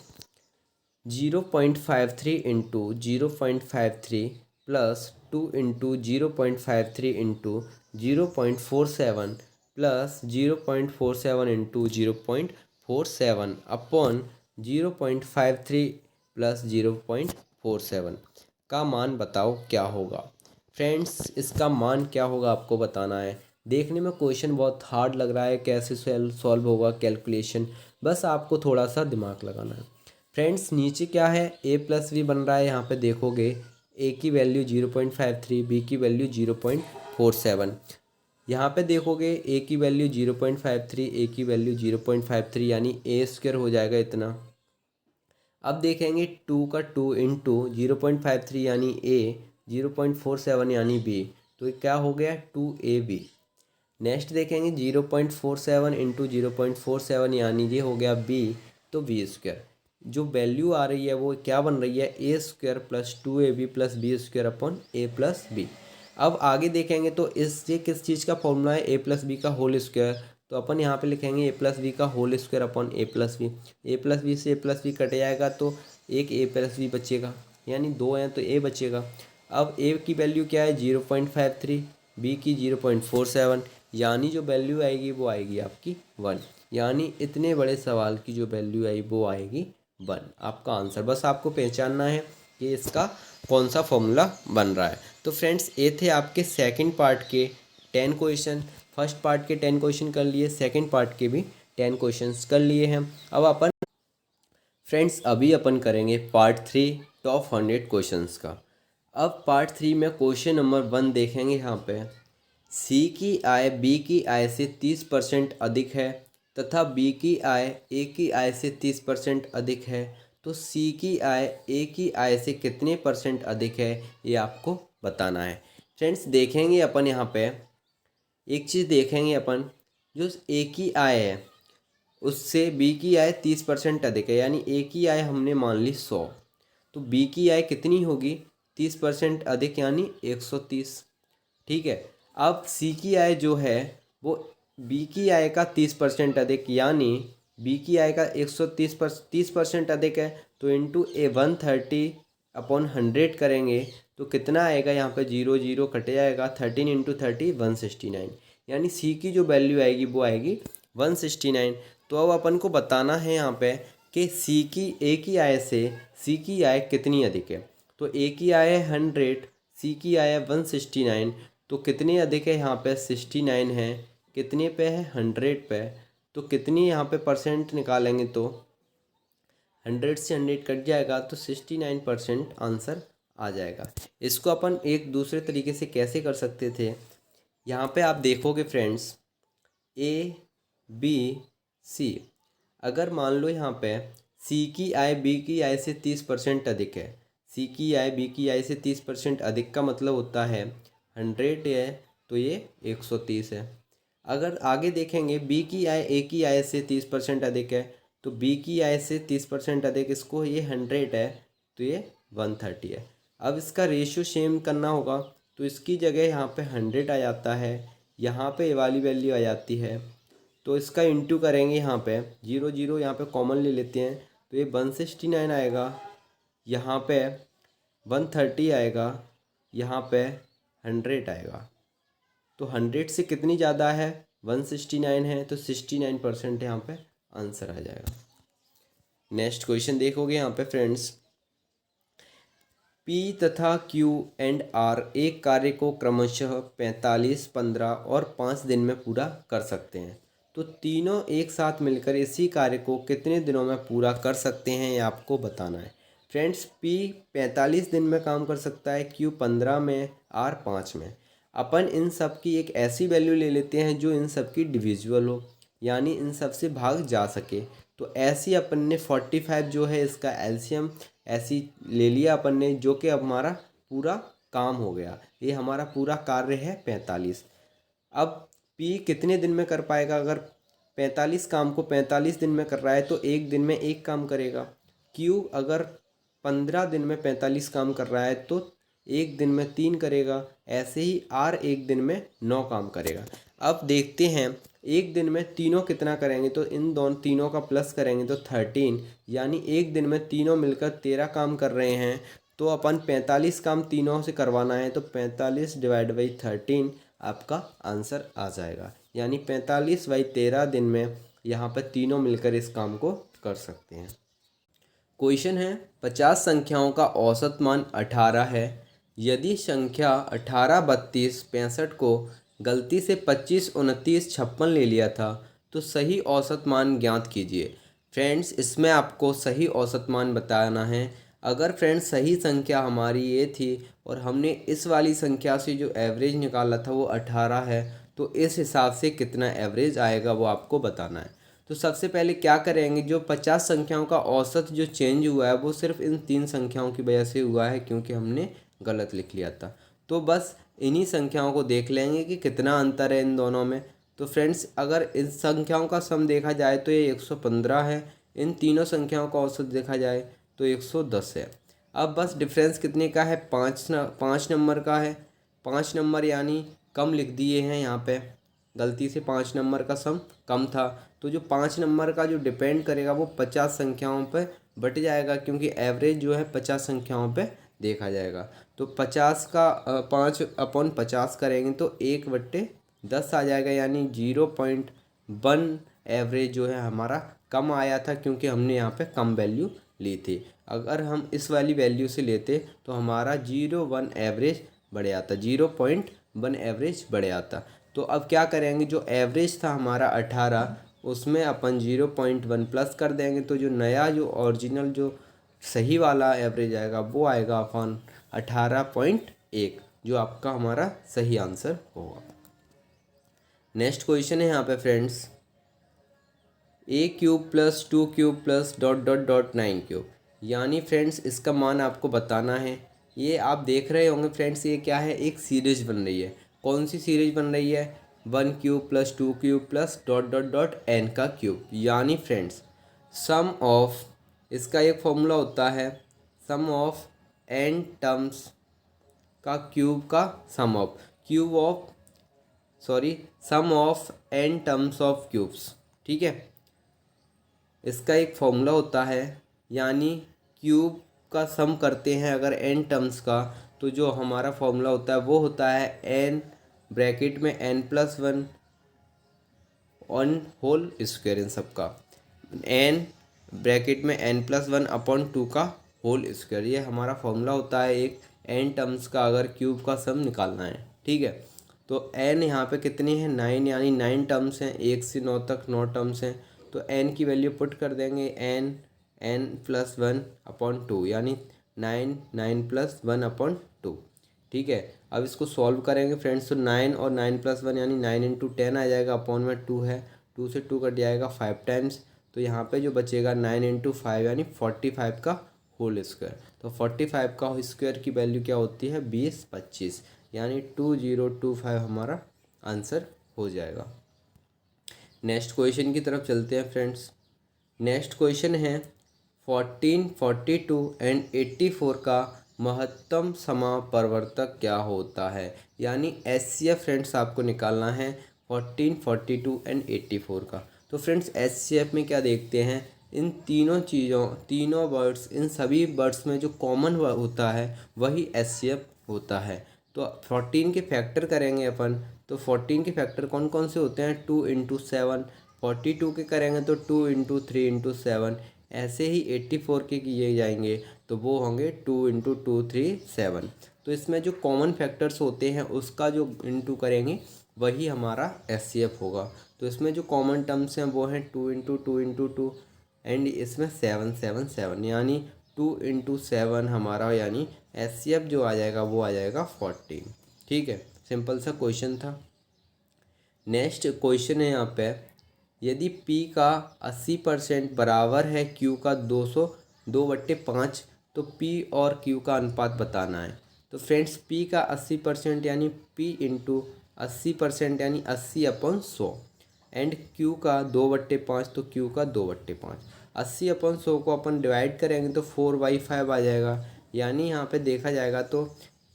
0.53 into 0.53 plus 2 into 0.53 into 0.47 plus 0.47 into 0.47 upon 0.53 plus 0.47 का मान बताओ क्या होगा। फ्रेंड्स, इसका मान क्या होगा आपको बताना है। देखने में क्वेश्चन बहुत हार्ड लग रहा है, कैसे सॉल्व होगा कैलकुलेशन, बस आपको थोड़ा सा दिमाग लगाना है। फ्रेंड्स, नीचे क्या है, a प्लस बी बन रहा है, यहाँ पे देखोगे a की वैल्यू 0.53, b की वैल्यू 0.47। यहाँ पे देखोगे a की वैल्यू 0.53, a की वैल्यू 0.53 यानी a² हो जाएगा इतना। अब देखेंगे 2 का 2 इंटू 0.53 यानी a, 0.47 यानी b, तो ये क्या हो गया 2ab। नेक्स्ट देखेंगे 0.47 इंटू 0.47 यानी ये हो गया b, तो b²। जो वैल्यू आ रही है वो क्या बन रही है, a² plus 2ab plus b² upon a plus b। अब आगे देखेंगे तो इस ये किस चीज़ का फॉर्मूला है, a प्लस बी का होल स्क्वायर, तो अपन यहाँ पे लिखेंगे a प्लस बी का whole square upon a plus B. a plus B से a प्लस बी कट जाएगा तो एक a प्लस बी बचेगा, यानी 2 हैं तो a बचेगा। अब a की वैल्यू क्या है 0.53, b की 0.47, यानी जो वैल्यू आएगी वो आएगी आपकी 1, यानी इतने बड़े सवाल की जो वैल्यू आई वो आएगी 1, आपका आंसर। बस आपको पहचानना है कि इसका कौन सा फॉर्मूला बन रहा है। तो फ्रेंड्स, ये थे आपके सेकंड पार्ट के 10 क्वेश्चन। फर्स्ट पार्ट के 10 क्वेश्चन कर लिए, सेकंड पार्ट के भी 10 क्वेश्चंस कर लिए हैं। अब अपन फ्रेंड्स अभी अपन करेंगे पार्ट 3 टॉप 100 क्वेश्चंस का। अब पार्ट 3 में क्वेश्चन नंबर 1 देखेंगे। यहाँ पे सी की आय बी की आय से 30% अधिक है तथा बी की आय ए की आय से 30% अधिक है, तो सी की आय ए की आय से कितने % अधिक है, ये आपको बताना है। फ्रेंड्स, देखेंगे अपन यहाँ पे एक चीज़ देखेंगे अपन, जो ए की आय है उससे बी की आय 30% अधिक है, यानी ए की आय हमने मान ली 100, तो बी की आय कितनी होगी 30% अधिक यानी 130। ठीक है। अब सी की आय जो है वो बी की आय का 30% अधिक, यानी बी की आय का 130% अधिक है, तो इंटू ए 130/100 करेंगे तो कितना आएगा, यहाँ पे 0 0 कट जाएगा, 13 × 30 169, यानी सी की जो वैल्यू आएगी वो आएगी 169। तो अब अपन को बताना है यहाँ पे कि सी की ए की आय से सी की आय कितनी अधिक है। तो ए की आय है 100, सी की आय है 169, तो कितनी अधिक है, यहाँ पे 69 है, कितने पे है 100 पे, तो कितनी यहाँ पे परसेंट निकालेंगे तो 100 से 100 कट जाएगा तो 69% आंसर आ जाएगा। इसको अपन एक दूसरे तरीके से कैसे कर सकते थे, यहाँ पे आप देखोगे फ्रेंड्स ए बी सी, अगर मान लो यहाँ पे सी की आय बी की आय से 30% अधिक है, सी की आय बी की आय से 30% अधिक का मतलब होता है 100 है तो ये 130 है। अगर आगे देखेंगे बी की आय ए की आय से 30% अधिक है, तो बी की आय से 30% अधिक, इसको ये 100 है तो ये 130 है। अब इसका रेशियो सेम करना होगा, तो इसकी जगह यहाँ पे 100 आ जाता है, यहाँ पे ये वाली वैल्यू आ जाती है, तो इसका इंटू करेंगे यहाँ पे, 0 0 यहाँ पे कॉमन ले लेते हैं, तो ये 169 आएगा, यहाँ पे 130 आएगा, यहाँ पे 100 आएगा। तो 100 से कितनी ज़्यादा है, 169 है, तो 69% यहाँ पे आंसर आ जाएगा। नेक्स्ट क्वेश्चन देखोगे यहाँ पे फ्रेंड्स, पी तथा क्यू एंड आर एक कार्य को क्रमशः 45, 15 और 5 दिन में पूरा कर सकते हैं। तो तीनों एक साथ मिलकर इसी कार्य को कितने दिनों में पूरा कर सकते हैं, ये आपको बताना है। फ्रेंड्स, पी 45 दिन में काम कर सकता है, क्यू 15 में, आर 5 में। अपन इन सब की एक ऐसी वैल्यू ले लेते हैं जो इन सब की डिविजिबल हो, यानी इन सब से भाग जा सके। तो ऐसी अपन ने 45 जो है इसका एलसीएम ऐसी ले लिया अपन ने, जो कि अब हमारा पूरा काम हो गया। ये हमारा पूरा कार्य है 45। अब पी कितने दिन में कर पाएगा, अगर 45 काम को 45 दिन में कर रहा है तो एक दिन में एक काम करेगा। क्यू अगर 15 दिन में 45 काम कर रहा है तो एक दिन में 3 करेगा। ऐसे ही आर एक दिन में 9 काम करेगा। अब देखते हैं एक दिन में तीनों कितना करेंगे, तो इन दोनों तीनों का प्लस करेंगे तो 13, यानी एक दिन में तीनों मिलकर 13 काम कर रहे हैं। तो अपन 45 काम तीनों से करवाना है, तो 45 डिवाइड बाई 13 आपका आंसर आ जाएगा, यानी 45/13 दिन में यहाँ पर तीनों मिलकर इस काम को कर सकते हैं। क्वेश्चन है, 50 संख्याओं का औसत मान 18 है। यदि संख्या 18, 32, 65 को गलती से 25, 29, 56 ले लिया था तो सही औसत मान ज्ञात कीजिए। फ्रेंड्स, इसमें आपको सही औसत मान बताना है। अगर फ्रेंड्स सही संख्या हमारी ये थी और हमने इस वाली संख्या से जो एवरेज निकाला था वो 18 है, तो इस हिसाब से कितना एवरेज आएगा वो आपको बताना है। तो सबसे पहले क्या करेंगे, जो 50 संख्याओं का औसत जो चेंज हुआ है वो सिर्फ इन 3 संख्याओं की वजह से हुआ है, क्योंकि हमने गलत लिख लिया था। तो बस इन्हीं संख्याओं को देख लेंगे कि कितना अंतर है इन दोनों में। तो फ्रेंड्स, अगर इन संख्याओं का सम देखा जाए तो ये 115 है, इन तीनों संख्याओं का औसत देखा जाए तो 110 है। अब बस डिफरेंस कितने का है, 5 नंबर का है। 5 नंबर यानी कम लिख दिए हैं यहाँ पे, गलती से 5 नंबर का सम कम था। तो जो 5 नंबर का जो डिपेंड करेगा वो 50 संख्याओं पे बट जाएगा, क्योंकि एवरेज जो है 50 संख्याओं पे देखा जाएगा। तो 50 का 5/50 करेंगे तो 1/10 आ जाएगा, यानी 0.1 एवरेज जो है हमारा कम आया था, क्योंकि हमने यहाँ पे कम वैल्यू ली थी। अगर हम इस वाली वैल्यू से लेते तो हमारा 0.1 एवरेज बढ़ आता, 0.1 एवरेज बढ़ आता। तो अब क्या करेंगे, जो एवरेज था हमारा 18, उसमें अपन 0.1 प्लस कर देंगे, तो जो नया जो ओरिजिनल जो सही वाला एवरेज आएगा वो आएगा अपन 18.1, जो आपका हमारा सही आंसर होगा। नेक्स्ट क्वेश्चन है यहाँ पे फ्रेंड्स, a³ + 2³ + ... 9³, यानी फ्रेंड्स इसका मान आपको बताना है। ये आप देख रहे होंगे फ्रेंड्स, ये क्या है, एक सीरीज बन रही है। कौन सी सीरीज बन रही है, 1³ + 2³ + ... n³, यानी फ्रेंड्स सम ऑफ, इसका एक फॉर्मूला होता है, सम ऑफ n टर्म्स का क्यूब का sum of sum of n terms of cubes. ठीक है, इसका एक फॉर्मूला होता है, यानी क्यूब का सम करते हैं अगर n टर्म्स का, तो जो हमारा फॉर्मूला होता है वो होता है n ब्रैकेट में n+1 होल स्क्वायर, इन सब का n ब्रैकेट में n+1/2 का होल स्क्वायर। ये हमारा फॉर्मूला होता है एक n टर्म्स का अगर क्यूब का सम निकालना है। ठीक है, तो n यहाँ पे कितनी है, 9, यानी 9 टर्म्स हैं, 1 से 9 तक 9 टर्म्स हैं। तो n की वैल्यू पुट कर देंगे, n+1/2, यानी 9 9+1/2। ठीक है, अब इसको सॉल्व करेंगे फ्रेंड्स, तो 9 और 9+1 यानी 9 × 10 आ जाएगा, अपॉन में 2 है, 2 से 2 कट जाएगा 5 टाइम्स। तो यहाँ पे जो बचेगा 9 × 5 यानी 45 का होल स्क्वायर। तो 45 का स्क्वायर की वैल्यू क्या होती है, 20, 25, यानी 2025 हमारा आंसर हो जाएगा। नेक्स्ट क्वेश्चन की तरफ चलते हैं फ्रेंड्स। नेक्स्ट क्वेश्चन है 1442 एंड 84 का महत्तम समापवर्तक क्या होता है, यानी एचसीएफ फ्रेंड्स आपको निकालना है 1442 एंड 84 का। तो फ्रेंड्स एचसीएफ में क्या देखते हैं, इन तीनों चीज़ों, तीनों वर्ड्स, इन सभी वर्ड्स में जो कॉमन होता है वही एचसीएफ होता है। तो 14 के फैक्टर करेंगे अपन, तो 14 के फैक्टर कौन कौन से होते हैं, 2 × 7। 42 के करेंगे तो 2 × 3 × 7। ऐसे ही 84 के किए जाएंगे तो वो होंगे 2 × 2 × 3 7। तो इसमें जो कॉमन फैक्टर्स होते हैं उसका जो इंटू करेंगे वही हमारा एचसीएफ होगा। तो इसमें जो कॉमन टर्म्स हैं वो हैं 2 × 2 × 2 एंड इसमें 7 7 7, यानी 2 × 7 हमारा, यानी एचसीएफ जो आ जाएगा वो आ जाएगा 14। ठीक है, सिंपल सा क्वेश्चन था। नेक्स्ट क्वेश्चन है यहाँ पे, यदि P का 80% बराबर है Q का 202/5 तो P और Q का अनुपात बताना है। तो फ्रेंड्स P का 80% यानी P इंटू 80% यानी 80/100 एंड Q का 2/5 तो Q का 2/5। 80/100 को अपन डिवाइड करेंगे तो 4/5 आ जाएगा, यानी यहाँ पे देखा जाएगा तो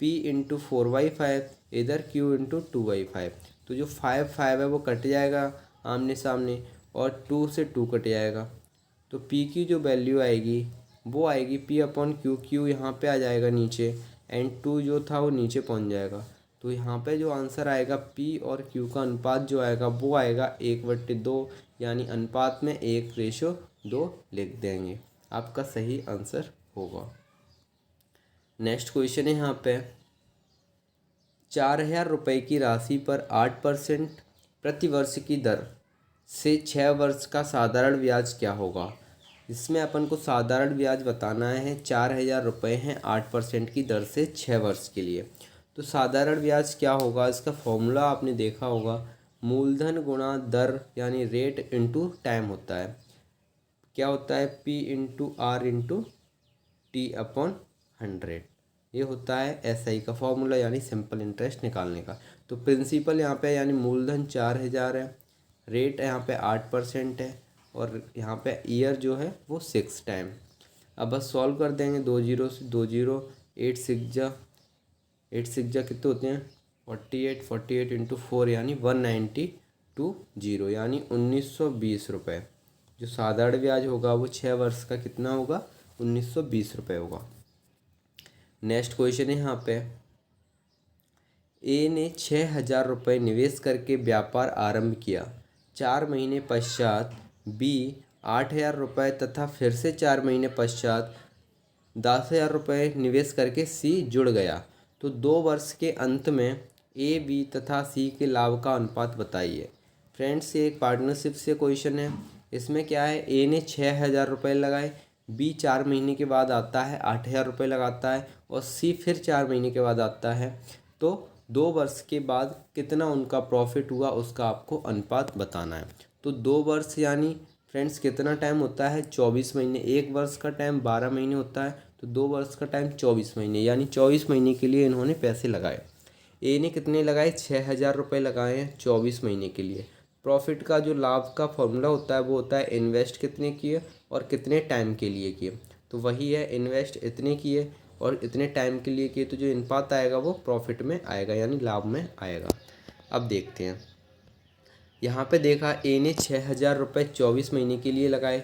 P इंटू 4/5 इधर Q इंटू 2/5। तो जो 5 है वो कट जाएगा आमने सामने और 2 से 2 कट जाएगा। तो P की जो वैल्यू आएगी वो आएगी P/Q। Q यहाँ पे आ जाएगा नीचे एंड 2 जो था वो नीचे पहुँच जाएगा। तो यहाँ पे जो आंसर आएगा P और Q का अनुपात जो आएगा वो आएगा 1/2, यानी अनुपात में 1:2 लिख देंगे, आपका सही आंसर होगा। नेक्स्ट क्वेश्चन है यहाँ पे, 4000 रुपये की राशि पर 8% प्रतिवर्ष की दर से 6 वर्ष का साधारण ब्याज क्या होगा। इसमें अपन को साधारण ब्याज बताना है, 4000 रुपये हैं 8% की दर से 6 वर्ष के लिए। तो साधारण ब्याज क्या होगा, इसका फॉर्मूला आपने देखा होगा, मूलधन गुणा दर यानी रेट इंटू टाइम होता है। क्या होता है, P into are into T/100। ये होता है एसआई का फॉर्मूला, यानी सिंपल इंटरेस्ट निकालने का। तो प्रिंसिपल यहाँ पे यानी मूलधन 4000 है, रेट यहाँ पे 8% है और यहाँ पे ईयर जो है वो 6 टाइम। अब बस सॉल्व कर देंगे, 2 0 से 2 0, 8 6 जा कितने होते हैं 48 इंटू 4 यानी 192 यानी 1920 रुपये। जो साधारण ब्याज होगा वो 6 वर्ष का कितना होगा, 1920 रुपये होगा। नेक्स्ट क्वेश्चन है यहाँ पे, ए ने 6000 रुपये निवेश करके व्यापार आरंभ किया। 4 महीने पश्चात बी 8000 रुपये तथा फिर से 4 महीने पश्चात 10,000 रुपये निवेश करके सी जुड़ गया। तो 2 वर्ष के अंत में ए बी तथा सी के लाभ का अनुपात बताइए। फ्रेंड्स ये एक पार्टनरशिप से क्वेश्चन है। इसमें क्या है, ए ने 6000 रुपये लगाए, बी 4 महीने के बाद आता है 8000 रुपये लगाता है और सी फिर 4 महीने के बाद आता है। तो 2 वर्ष के बाद कितना उनका प्रॉफिट हुआ उसका आपको अनुपात बताना है। तो 2 वर्ष यानी फ्रेंड्स कितना टाइम होता है, 24 महीने। 1 वर्ष का टाइम 12 महीने होता है, तो 2 वर्ष का टाइम 24 महीने, यानी 24 महीने के लिए इन्होंने पैसे लगाए। ए ने कितने लगाए, 6000 रुपये लगाए हैं 24 महीने के लिए। प्रॉफिट का जो लाभ का फॉर्मूला होता है वो होता है इन्वेस्ट कितने किए और कितने टाइम के लिए किए। तो वही है, इन्वेस्ट इतने किए और इतने टाइम के लिए किए, तो जो अनुपात आएगा वो प्रॉफिट में आएगा यानी लाभ में आएगा। अब देखते हैं, यहाँ पे देखा ए ने 6000 रुपये 24 महीने के लिए लगाए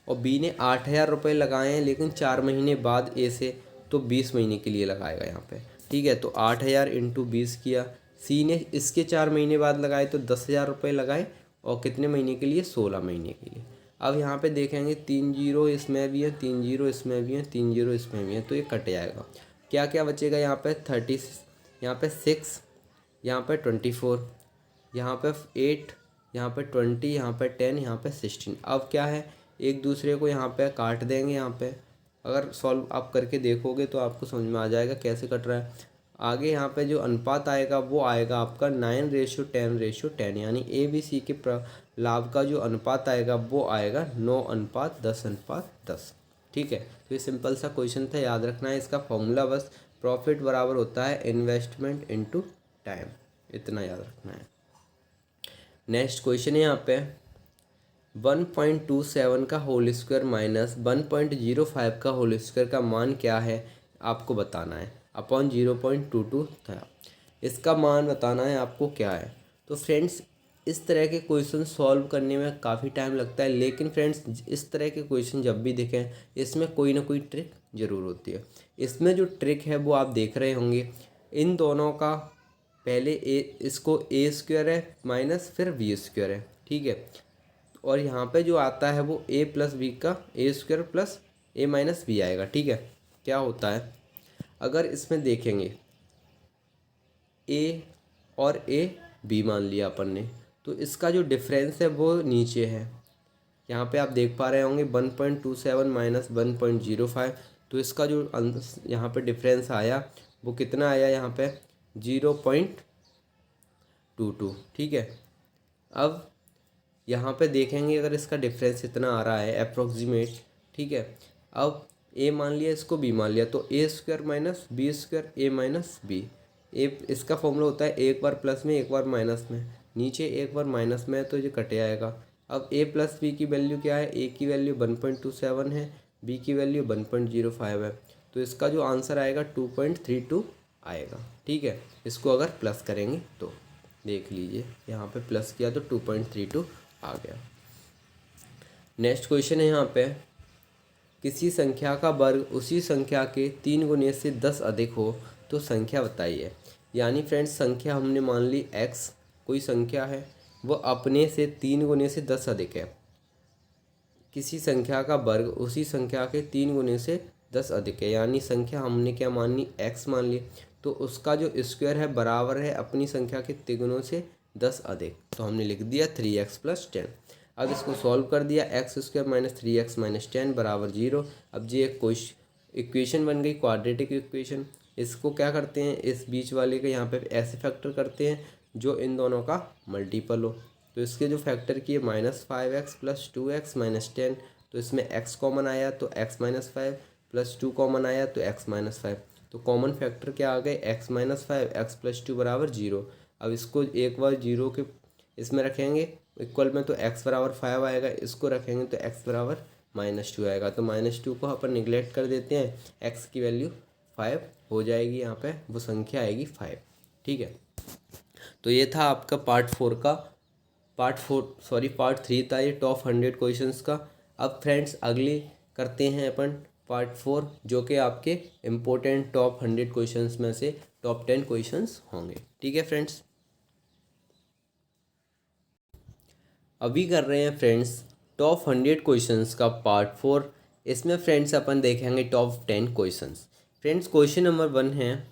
और बी ने 8000 रुपये लगाए हैं लेकिन 4 महीने बाद ए से, तो 20 महीने के लिए लगाएगा यहाँ पे। ठीक है, तो 8000 इंटू 20 किया। सी ने इसके 4 महीने बाद लगाए तो 10,000 रुपये लगाए और कितने महीने के लिए, 16 महीने के लिए। अब यहाँ पे देखेंगे 3 0 इसमें भी है, 3 0 इसमें भी है, 3 0 इसमें भी है, तो ये कट जाएगा। क्या क्या बचेगा यहाँ पे, 30, यहाँ पे 6, यहाँ पे 24, यहाँ पे 8, यहाँ पे 20, यहाँ पे 10, यहाँ पे 16। अब क्या है, एक दूसरे को यहाँ पे काट देंगे। यहाँ पे अगर सॉल्व आप करके देखोगे तो आपको समझ में आ जाएगा कैसे कट रहा है। आगे यहाँ पे जो अनुपात आएगा वो आएगा आपका 9:10:10, यानी ए बी सी के लाभ का जो अनुपात आएगा वो आएगा 9:10:10। ठीक है, तो ये सिंपल सा क्वेश्चन था, याद रखना है इसका फॉर्मूला बस, प्रॉफिट बराबर होता है इन्वेस्टमेंट इनटू टाइम, इतना याद रखना है। नेक्स्ट क्वेश्चन है यहाँ पे, 1.27 का होल स्क्वायर माइनस 1.05 का होल स्क्वायर का मान क्या है आपको बताना है, अपॉन 0.22 था। इसका मान बताना है आपको क्या है। तो फ्रेंड्स इस तरह के क्वेश्चन सॉल्व करने में काफ़ी टाइम लगता है, लेकिन फ्रेंड्स इस तरह के क्वेश्चन जब भी दिखें इसमें कोई ना कोई ट्रिक ज़रूर होती है। इसमें जो ट्रिक है वो आप देख रहे होंगे, इन दोनों का पहले इसको ए स्क्वायर है माइनस फिर बी स्क्वायर है, ठीक है। और यहाँ पे जो आता है वो ए प्लस बी का ए स्क्वायर प्लस ए माइनस बी आएगा, ठीक है। क्या होता है अगर इसमें देखेंगे ए और ए बी मान लिया अपन ने, तो इसका जो डिफरेंस है वो नीचे है। यहाँ पे आप देख पा रहे होंगे 1.27 माइनस 1.05, तो इसका जो यहाँ पे डिफरेंस आया वो कितना आया, यहाँ पे 0.22, ठीक है। अब यहाँ पे देखेंगे अगर इसका डिफरेंस इतना आ रहा है अप्रोक्सीमेट, ठीक है। अब ए मान लिया, इसको बी मान लिया, तो ए स्क्वायर माइनस बी स्क्वायर ए माइनस बी। ए इसका फॉर्मूला होता है एक बार प्लस में एक बार माइनस में, नीचे एक बार माइनस में है तो ये कटे आएगा। अब ए प्लस बी की वैल्यू क्या है, ए की वैल्यू 1.27 है, बी की वैल्यू 1.05 है, तो इसका जो आंसर आएगा 2.32 आएगा, ठीक है। इसको अगर प्लस करेंगे तो देख लीजिए यहाँ पे प्लस किया तो 2.32 आ गया। नेक्स्ट क्वेश्चन है यहाँ पे, किसी संख्या का वर्ग उसी संख्या के 3 गुने से 10 अधिक हो तो संख्या बताइए। यानी फ्रेंड्स संख्या हमने मान ली x, कोई संख्या है वो अपने से 3 गुने से 10 अधिक है। किसी संख्या का वर्ग उसी संख्या के 3 गुने से 10 अधिक है, यानी संख्या हमने क्या मान ली, x मान ली, तो उसका जो स्क्वायर है बराबर है अपनी संख्या के तिगुनों से 10 अधिक, तो हमने लिख दिया 3x प्लस 10। अब इसको सॉल्व कर दिया, x square minus 3x minus 10 बराबर 0। अब ये एक इक्वेशन बन गई, क्वाड्रेटिक इक्वेशन। इसको क्या करते हैं, इस बीच वाले के यहाँ पे ऐसे फैक्टर करते हैं जो इन दोनों का मल्टीपल हो। तो इसके जो फैक्टर किए -5x प्लस 2x माइनस 10, तो इसमें x कॉमन आया तो x माइनस 5 प्लस 2 कॉमन आया तो x माइनस 5, तो कॉमन फैक्टर क्या आ गए, x माइनस 5 x प्लस 2 बराबर 0। अब इसको एक बार 0 के इसमें रखेंगे इक्वल में तो x बराबर 5 आएगा, इसको रखेंगे तो x बराबर -2 आएगा, तो -2 को अपन निगलेक्ट कर देते हैं, x की वैल्यू 5 हो जाएगी, यहाँ पे वो संख्या आएगी 5, ठीक है। तो ये था आपका पार्ट 3 था ये टॉप 100 क्वेश्चंस का। अब फ्रेंड्स अगली करते हैं अपन पार्ट 4, जो कि आपके इम्पोर्टेंट टॉप 100 क्वेश्चंस में से टॉप 10 क्वेश्चंस होंगे, ठीक है फ्रेंड्स। अभी कर रहे हैं फ्रेंड्स टॉप 100 क्वेश्चंस का पार्ट 4। इसमें फ्रेंड्स अपन देखेंगे top 10 questions. Friends question number 1 है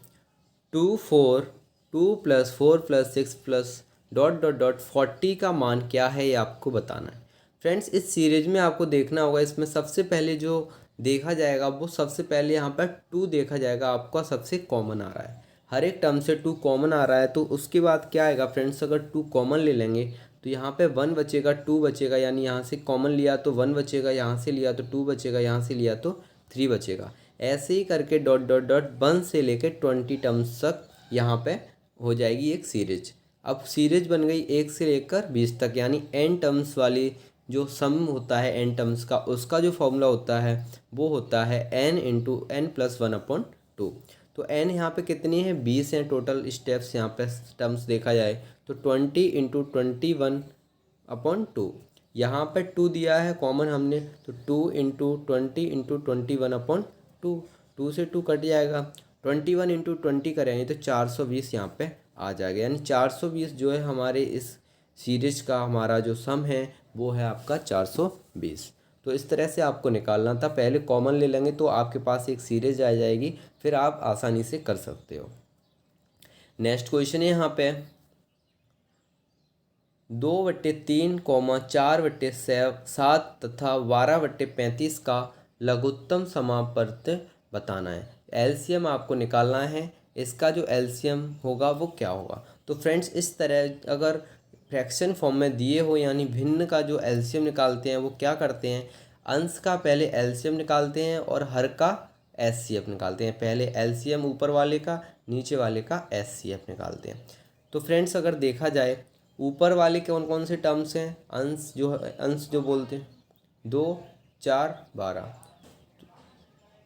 2 + 4 + 6 + ... 40 का मान क्या है, ये आपको बताना है। फ्रेंड्स इस सीरीज में आपको देखना होगा, इसमें सबसे पहले जो देखा जाएगा वो सबसे पहले यहाँ पर 2 देखा जाएगा, आपका सबसे कॉमन आ रहा है, हर एक टर्म से 2 कॉमन आ रहा है। तो उसके बाद क्या आएगा फ्रेंड्स, अगर 2 कॉमन ले लेंगे तो यहाँ पे 1 बचेगा, 2 बचेगा, यानी यहाँ से कॉमन लिया तो 1 बचेगा, यहाँ से लिया तो 2 बचेगा, यहाँ से लिया तो 3 बचेगा। ऐसे ही करके ... 1 से लेके 20 टर्म्स तक यहाँ पे हो जाएगी एक सीरीज। अब सीरीज बन गई 1 से लेकर 20 तक, यानी n टर्म्स वाली जो सम होता है n टर्म्स का, उसका जो फॉर्मूला होता है वो होता है n × n + 1/2। तो n यहाँ पे कितनी है, 20 हैं टोटल स्टेप्स, यहाँ पे टर्म्स देखा जाए तो 20 × 21/2। यहाँ पे 2 दिया है कॉमन हमने, तो 2 × 20 × 21/2, 2 से 2 कट जाएगा, 21 × 20 करेंगे तो 420 यहाँ पे आ जाएगा, यानी 420 जो है हमारे इस सीरीज का हमारा जो सम है वो है आपका 420। तो इस तरह से आपको निकालना था, पहले कॉमन ले लेंगे तो आपके पास एक सीरीज आ जाएगी, फिर आप आसानी से कर सकते हो। नेक्स्ट क्वेश्चन है यहाँ पे 2/3, 4/7 तथा 12/35 का लघुत्तम समापवर्त बताना है। एलसीएम आपको निकालना है, इसका जो एलसीएम होगा वो क्या होगा। तो फ्रेंड्स इस तरह अगर फ्रैक्शन फॉर्म में दिए हो, यानी भिन्न का जो एलसीएम निकालते हैं वो क्या करते हैं, अंश का पहले एलसीएम निकालते हैं और हर का एचसीएफ निकालते हैं। पहले एलसीएम ऊपर वाले का, नीचे वाले का एचसीएफ निकालते हैं। तो फ्रेंड्स अगर देखा जाए ऊपर वाले कौन कौन से टर्म्स हैं, अंश जो बोलते हैं, 2 4 12,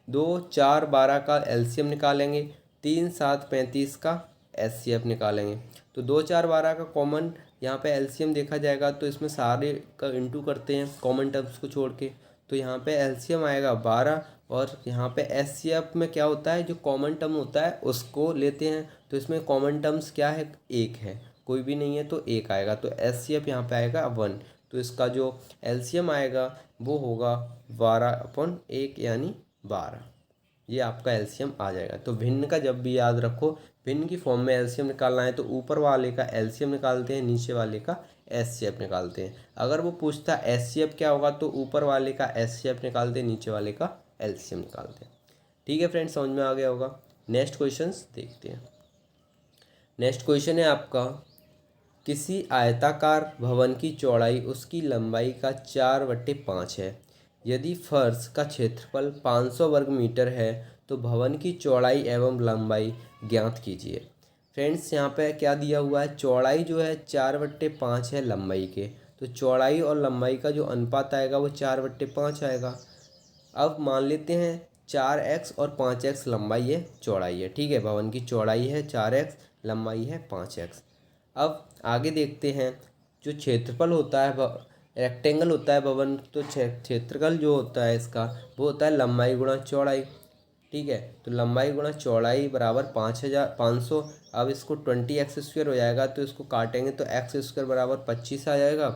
2 4 12 का एलसीएम निकालेंगे, 3 7 35 का एचसीएफ निकालेंगे। तो 2 4 12 का कॉमन यहाँ पे एलसीएम देखा जाएगा, तो इसमें सारे का इंटू करते हैं कॉमन टर्म्स को छोड़ के, तो यहाँ पे एलसीएम आएगा 12, और यहाँ पे एचसीएफ में क्या होता है, जो कॉमन टर्म होता है उसको लेते हैं, तो इसमें कॉमन टर्म्स क्या है, एक है, कोई भी नहीं है तो एक आएगा, तो एचसीएफ यहाँ पे आएगा 1। तो इसका जो एलसीएम आएगा वो होगा 12/1 यानी 12। ये आपका एलसीएम आ जाएगा। तो भिन्न का जब भी याद रखो, भिन्न की फॉर्म में एलसीएम निकालना है तो ऊपर वाले का एलसीएम निकालते हैं, नीचे वाले का एचसीएफ निकालते हैं। अगर वो पूछता है एचसीएफ क्या होगा, तो ऊपर वाले का एचसीएफ निकालते हैं, नीचे वाले का एलसीएम निकालते हैं। ठीक है फ्रेंड्स, समझ में आ गया होगा। नेक्स्ट क्वेश्चन देखते हैं। नेक्स्ट क्वेश्चन है आपका, किसी आयताकार भवन की चौड़ाई उसकी लंबाई का 4/5 है। यदि फर्श का क्षेत्रफल 500 वर्ग मीटर है तो भवन की चौड़ाई एवं लंबाई ज्ञात कीजिए। फ्रेंड्स, यहाँ पे क्या दिया हुआ है, चौड़ाई जो है 4/5 है लंबाई के, तो चौड़ाई और लंबाई का जो अनुपात आएगा वो 4/5 आएगा। अब मान लेते हैं 4x और 5x लंबाई है, चौड़ाई है, ठीक है। भवन की चौड़ाई है 4x, लंबाई है 5x। अब आगे देखते हैं, जो क्षेत्रफल होता है, रेक्टेंगल होता है भवन, तो क्षेत्रफल जो होता है इसका वो होता है लंबाई गुणा चौड़ाई, ठीक है। तो लंबाई गुणा चौड़ाई बराबर 500। अब इसको 20x² हो जाएगा, तो इसको काटेंगे तो x² बराबर 25 आ जाएगा,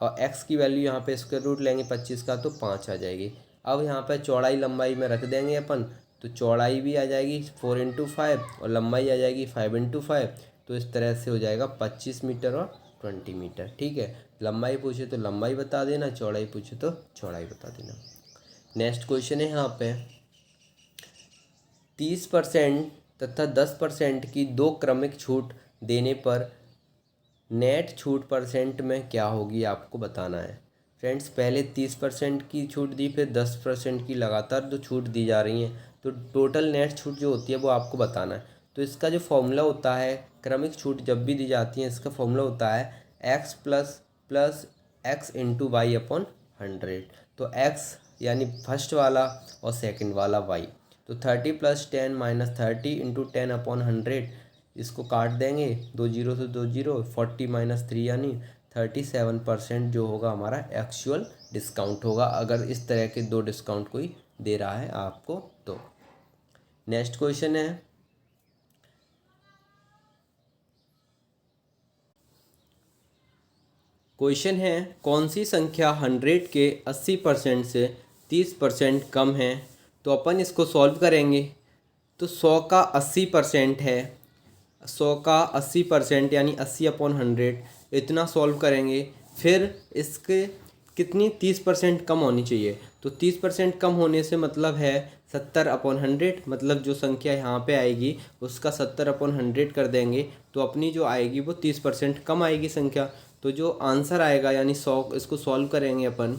और x की वैल्यू यहाँ पे स्क्वायर रूट लेंगे 25 का, तो 5 आ जाएगी। अब यहाँ पे चौड़ाई लंबाई में रख देंगे अपन, तो चौड़ाई भी आ जाएगी 4×5 और लंबाई आ जाएगी 5×5, तो इस तरह से हो जाएगा 25 मीटर और 20 मीटर, ठीक है। लंबाई पूछे तो लंबाई बता देना, चौड़ाई पूछे तो चौड़ाई बता देना। नेक्स्ट क्वेश्चन है यहाँ पे, 30% तथा 10% की दो क्रमिक छूट देने पर नेट छूट परसेंट में क्या होगी, आपको बताना है। फ्रेंड्स, पहले 30% की छूट दी, फिर 10% की लगातार जो छूट दी जा रही हैं, तो टोटल नेट छूट जो होती है वो आपको बताना है। तो इसका जो फॉर्मूला होता है, क्रमिक छूट जब भी दी जाती है, इसका फॉर्मूला होता है x plus x into Y upon 100। तो x यानी फर्स्ट वाला और सेकंड वाला y, तो 30 + 10 - 30 इंटू 10 अपॉन 100, इसको काट देंगे, 2 0 से 2 0, 40 - 3 यानी 37% जो होगा हमारा एक्चुअल डिस्काउंट होगा, अगर इस तरह के दो डिस्काउंट कोई दे रहा है आपको तो। नेक्स्ट क्वेश्चन है, कौन सी संख्या 100 के 80% से 30% कम है। तो अपन इसको सॉल्व करेंगे, तो 100 का 80% है, 100 का 80% यानी 80/100, इतना सॉल्व करेंगे। फिर इसके कितनी 30% कम होनी चाहिए, तो 30% कम होने से मतलब है 70/100, मतलब जो संख्या यहाँ पे आएगी उसका 70/100 कर देंगे, तो अपनी जो आएगी वो 30% कम आएगी संख्या। तो जो आंसर आएगा यानी 100, इसको सॉल्व करेंगे अपन,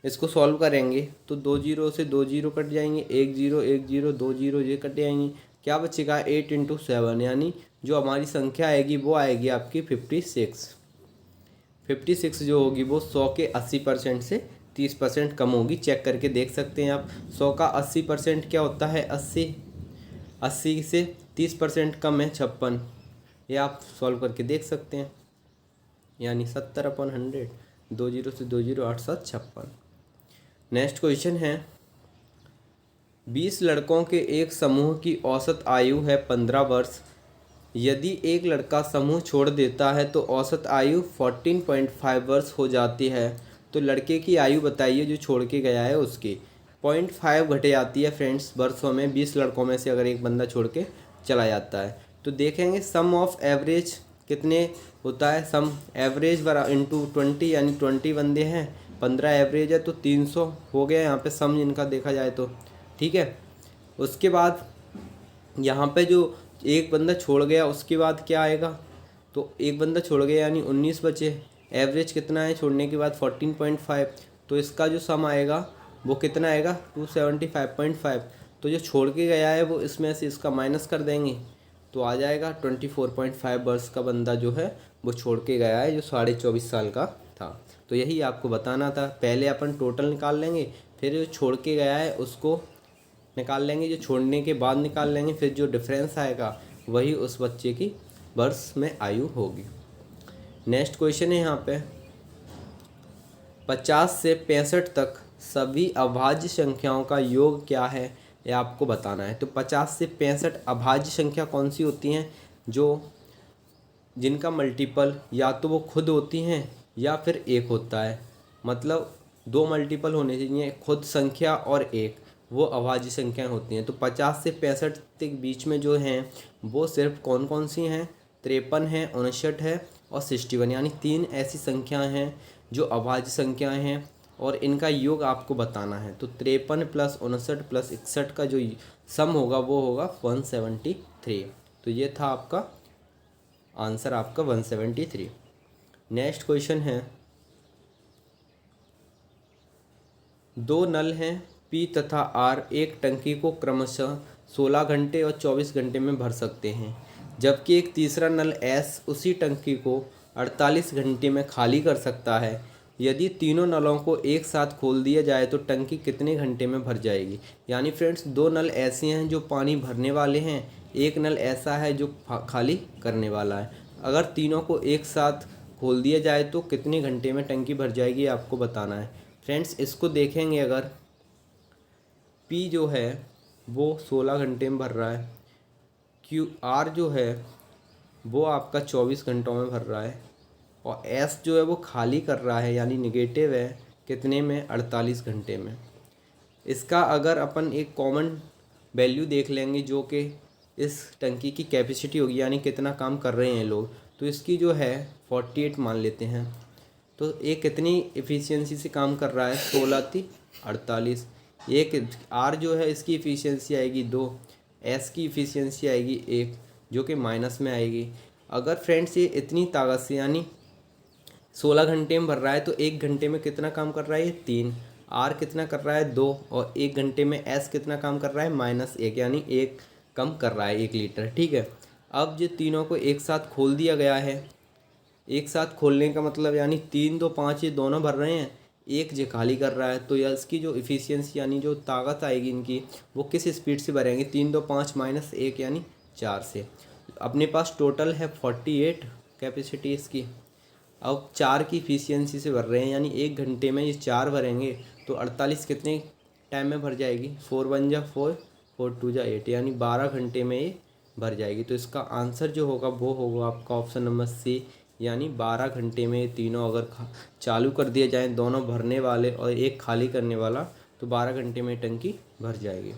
इसको सॉल्व करेंगे तो 2 0 से 2 0 कट जाएंगे, 1 0 1 0 2 0 ये कट जाएंगी, क्या बचेगा 8 × 7, यानी जो हमारी संख्या आएगी वो आएगी आपकी 56 जो होगी वो 100 के 80% से 30% कम होगी। चेक करके देख सकते हैं आप, 100 का 80% क्या होता है 80 से 30% कम है 56, ये आप सॉल्व करके देख सकते हैं, यानी 70/100, 2 0 से 2 0 8 7 56। नेक्स्ट क्वेश्चन है, 20 लड़कों के एक समूह की औसत आयु है 15 वर्ष। यदि एक लड़का समूह छोड़ देता है तो औसत आयु 14.5 वर्ष हो जाती है। तो लड़के की आयु बताइए जो छोड़ के गया है उसकी। 0.5 घट जाती है फ्रेंड्स वर्षों में, 20 लड़कों में से अगर एक बंदा छोड़ के चला जाता है। तो देखेंगे सम ऑफ एवरेज कितने होता है, सम एवरेज इंटू 20, यानी 20 बंदे हैं, 15 एवरेज है, तो 300 हो गया यहाँ पे सम इनका देखा जाए तो, ठीक है। उसके बाद यहाँ पे जो एक बंदा छोड़ गया उसके बाद क्या आएगा, तो एक बंदा छोड़ गया यानी 19 बचे, एवरेज कितना है छोड़ने के बाद 14.5, तो इसका जो सम आएगा वो कितना आएगा 275.5। तो जो छोड़ के गया है वो इसमें से इसका माइनस कर देंगे तो आ जाएगा 24.5 वर्ष का बंदा जो है वो छोड़ के गया है जो 24.5 साल का था। तो यही आपको बताना था। पहले अपन टोटल निकाल लेंगे, फिर जो छोड़ के गया है उसको निकाल लेंगे, जो छोड़ने के बाद निकाल लेंगे, फिर जो डिफरेंस आएगा वही उस बच्चे की वर्ष में आयु होगी। नेक्स्ट क्वेश्चन है यहाँ पे 50 से 65 तक सभी अभाज्य संख्याओं का योग क्या है, ये आपको बताना है। तो 50 से 65 अभाज्य संख्या कौन सी होती हैं, जो जिनका मल्टीपल या तो वो खुद होती हैं या फिर एक होता है, मतलब दो मल्टीपल होने चाहिए, खुद संख्या और एक, वो अभाज्य संख्याएं होती हैं। तो 50 से 65 के बीच में जो हैं वो सिर्फ कौन कौन सी हैं, 53 है, 59 है और 61, यानी 3 ऐसी संख्याएं हैं जो अभाज्य संख्याएं हैं और इनका योग आपको बताना है। तो 53 + 59 + 61 का जो सम होगा वो होगा 173। तो ये था आपका आंसर, आपका 173। नेक्स्ट क्वेश्चन है, दो नल हैं P तथा R एक टंकी को क्रमशः 16 घंटे और 24 घंटे में भर सकते हैं, जबकि एक तीसरा नल S उसी टंकी को 48 घंटे में खाली कर सकता है। यदि तीनों नलों को एक साथ खोल दिया जाए तो टंकी कितने घंटे में भर जाएगी। यानी फ्रेंड्स, दो नल ऐसे हैं जो पानी भरने वाले हैं, एक नल ऐसा है जो खाली करने वाला है। अगर तीनों को एक साथ खोल दिया जाए तो कितने घंटे में टंकी भर जाएगी, आपको बताना है। फ्रेंड्स, इसको देखेंगे, अगर P जो है वो 16 घंटे में भर रहा है, R जो है वो आपका 24 घंटों में भर रहा है और S जो है वो खाली कर रहा है, यानी निगेटिव है, कितने में, 48 घंटे में। इसका अगर अपन एक कॉमन वैल्यू देख लेंगे जो कि इस टंकी की कैपेसिटी होगी, यानी कितना काम कर रहे हैं लोग, तो इसकी जो है 48 मान लेते हैं। तो ये कितनी एफिशिएंसी से काम कर रहा है, 16 × 48। एक R जो है इसकी एफिशिएंसी आएगी 2, S की एफिशिएंसी आएगी 1, जो कि माइनस में आएगी। अगर फ्रेंड्स ये इतनी ताकत से यानी 16 घंटे में भर रहा है तो 1 घंटे में कितना काम कर रहा है, 3। R कितना कर रहा है, 2, और 1 घंटे में S कितना काम कर रहा है, -1, यानी 1 कम कर रहा है 1 लीटर। ठीक है, अब जो तीनों को एक साथ खोल दिया गया है, एक साथ खोलने का मतलब यानी 3 2 5 ये दोनों भर रहे हैं, एक जो खाली कर रहा है, तो यह इसकी जो इफ़िशियंसी यानी जो ताकत आएगी इनकी, वो किस स्पीड से भरेंगे, 3 2 5 -1 यानी 4 से। अपने पास टोटल है 48 कैपेसिटी इसकी। अब 4 की इफ़िशियंसी से भर रहे हैं, यानी 1 घंटे में ये 4 भरेंगे तो 48 कितने टाइम में भर जाएगी, 4 1 जा 4, 4 2 जा 8, यानी 12 घंटे में ये भर जाएगी। तो इसका आंसर जो होगा वो होगा आपका ऑप्शन नंबर C, यानी 12 घंटे में ये तीनों अगर चालू कर दिए जाएँ, दोनों भरने वाले और एक खाली करने वाला, तो 12 घंटे में टंकी भर जाएगी।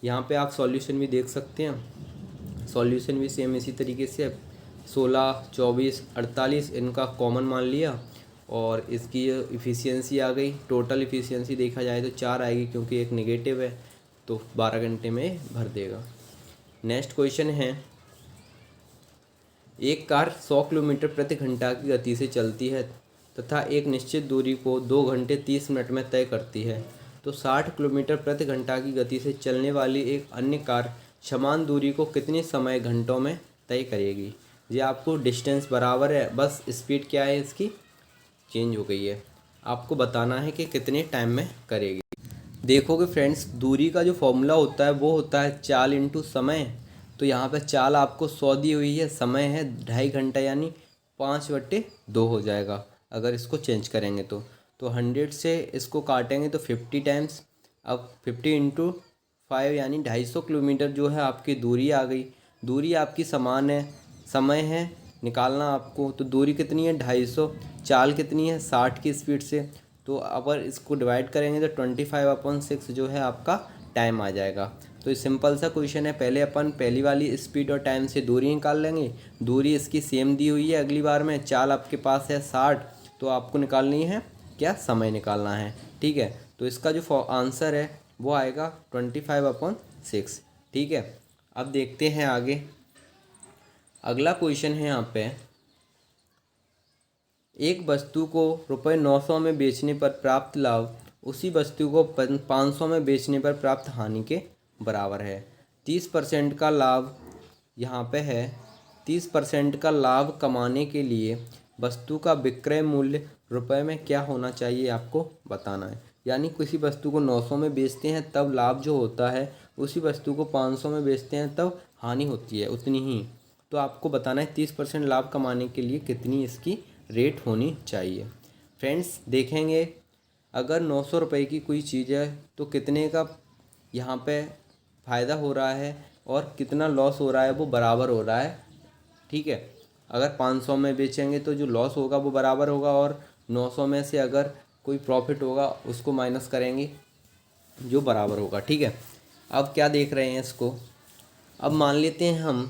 यहाँ पे आप सॉल्यूशन भी देख सकते हैं, सॉल्यूशन भी सेम इसी तरीके से 16 24 48 इनका कॉमन मान लिया और इसकी इफ़िशियंसी आ गई। टोटल इफ़िशियंसी देखा जाए तो 4 आएगी, क्योंकि एक नेगेटिव है, तो 12 घंटे में भर देगा। नेक्स्ट क्वेश्चन है, एक कार 100 किलोमीटर प्रति घंटा की गति से चलती है तथा एक निश्चित दूरी को 2 घंटे 30 मिनट में तय करती है, तो 60 किलोमीटर प्रति घंटा की गति से चलने वाली एक अन्य कार समान दूरी को कितने समय घंटों में तय करेगी। ये आपको डिस्टेंस बराबर है, बस स्पीड क्या है इसकी चेंज हो गई है, आपको बताना है कि कितने टाइम में करेगी। देखोगे फ्रेंड्स, दूरी का जो फॉर्मूला होता है वो होता है चाल इंटू समय। तो यहाँ पे चाल आपको 100 दी हुई है, समय है 2.5 घंटा, यानी 5/2 हो जाएगा अगर इसको चेंज करेंगे तो 100 से इसको काटेंगे तो 50 टाइम्स। अब 50 × 5 यानी 250 किलोमीटर जो है आपकी दूरी आ गई। दूरी आपकी समान है, समय है निकालना आपको, तो दूरी कितनी है 250, चाल कितनी है 60 की स्पीड से, तो अगर इसको डिवाइड करेंगे तो 25/6 जो है आपका टाइम आ जाएगा। तो ये सिंपल सा क्वेश्चन है। पहले अपन पहली वाली स्पीड और टाइम से दूरी निकाल लेंगे। दूरी इसकी सेम दी हुई है अगली बार में, चाल आपके पास है 60, तो आपको निकालनी है क्या, समय निकालना है। ठीक है, तो इसका जो आंसर है वो आएगा 25/6। ठीक है, अब देखते हैं आगे। अगला क्वेश्चन है यहाँ पे, एक वस्तु को ₹900 में बेचने पर प्राप्त लाभ उसी वस्तु को 500 में बेचने पर प्राप्त हानि के बराबर है। 30% का लाभ यहाँ पे है 30% का लाभ कमाने के लिए वस्तु का विक्रय मूल्य रुपए में क्या होना चाहिए आपको बताना है। यानी किसी वस्तु को 900 में बेचते हैं तब लाभ जो होता है, उसी वस्तु को 500 में बेचते हैं तब हानि होती है उतनी ही। तो आपको बताना है 30% लाभ कमाने के लिए कितनी इसकी रेट होनी चाहिए। फ्रेंड्स देखेंगे, अगर 900 रुपये की कोई चीज़ है तो कितने का यहाँ पे फ़ायदा हो रहा है और कितना लॉस हो रहा है वो बराबर हो रहा है। ठीक है, अगर 500 में बेचेंगे तो जो लॉस होगा वो बराबर होगा, और 900 में से अगर कोई प्रॉफिट होगा उसको माइनस करेंगे जो बराबर होगा। ठीक है, अब क्या देख रहे हैं इसको, अब मान लेते हैं हम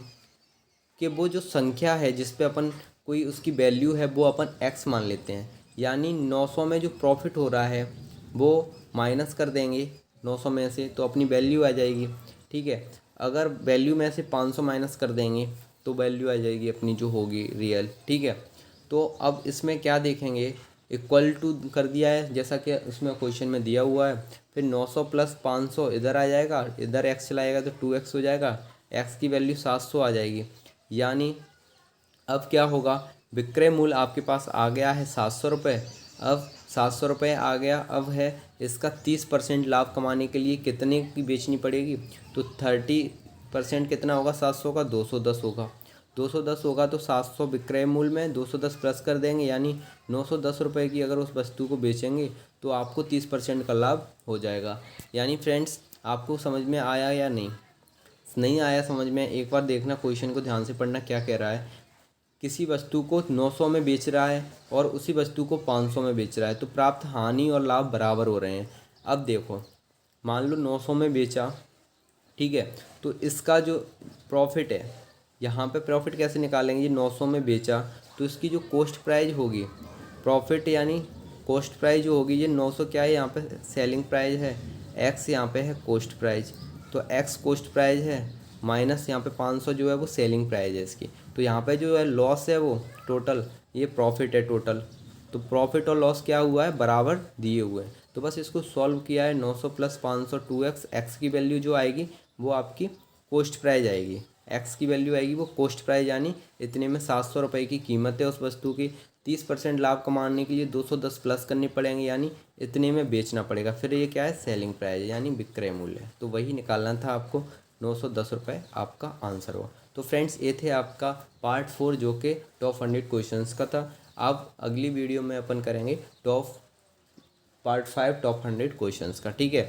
कि वो जो संख्या है जिस पे अपन कोई उसकी वैल्यू है वो अपन x मान लेते हैं। यानी 900 में जो प्रॉफिट हो रहा है वो माइनस कर देंगे 900 में से, तो अपनी वैल्यू आ जाएगी। ठीक है, अगर वैल्यू में से 500 माइनस कर देंगे तो वैल्यू आ जाएगी अपनी जो होगी रियल। ठीक है, तो अब इसमें क्या देखेंगे, इक्वल टू कर दिया है जैसा कि उसमें क्वेश्चन में दिया हुआ है। फिर 900 प्लस 500 इधर आ जाएगा, इधर x चलाएगा तो 2x हो जाएगा, x की वैल्यू 700 आ जाएगी। यानी अब क्या होगा, विक्रय मूल्य आपके पास आ गया है 700 रुपये। अब 700 रुपये आ गया, अब है इसका 30% लाभ कमाने के लिए कितने की बेचनी पड़ेगी, तो 30% कितना होगा 700 का, 210 होगा। 210 होगा तो 700 विक्रय मूल्य में 210 प्लस कर देंगे, यानी 910 रुपये की अगर उस वस्तु को बेचेंगे तो आपको 30% का लाभ हो जाएगा। यानी फ्रेंड्स आपको समझ में आया या नहीं आया समझ में, एक बार देखना क्वेश्चन को ध्यान से पढ़ना क्या कह रहा है। किसी वस्तु को 900 में बेच रहा है और उसी वस्तु को 500 में बेच रहा है, तो प्राप्त हानि और लाभ बराबर हो रहे हैं। अब देखो, मान लो 900 में बेचा, ठीक है, तो इसका जो प्रॉफिट है, यहाँ पे प्रॉफिट कैसे निकालेंगे, ये 900 में बेचा तो इसकी जो कॉस्ट प्राइस होगी, प्रॉफिट यानी कॉस्ट प्राइस जो होगी, ये 900 क्या है यहाँ पे सेलिंग प्राइस है, एक्स यहाँ पे है कॉस्ट प्राइस, तो एक्स कॉस्ट प्राइस है माइनस यहाँ पे 500 जो है वो सेलिंग प्राइस है इसकी। तो यहाँ पे जो है लॉस है वो टोटल, ये प्रॉफिट है टोटल। तो प्रॉफिट और लॉस क्या हुआ है, बराबर दिए हुए हैं। तो बस इसको सॉल्व किया है, 900 प्लस 500 2x, एक्स की वैल्यू जो आएगी वो आपकी कॉस्ट प्राइस आएगी, एक्स की वैल्यू आएगी वो कॉस्ट प्राइस, यानी इतने में 700 रुपये की कीमत है उस वस्तु की। 30% लाभ कमाने के लिए 210 प्लस करने पड़ेंगे, यानी इतने में बेचना पड़ेगा। फिर ये क्या है, सेलिंग प्राइस यानी विक्रय मूल्य, तो वही निकालना था आपको। 910 रुपये आपका आंसर हुआ। तो फ्रेंड्स ये थे आपका पार्ट 4 जो कि टॉप 100 क्वेश्चंस का था। अब अगली वीडियो में अपन करेंगे पार्ट 5 टॉप 100 क्वेश्चंस का। ठीक है।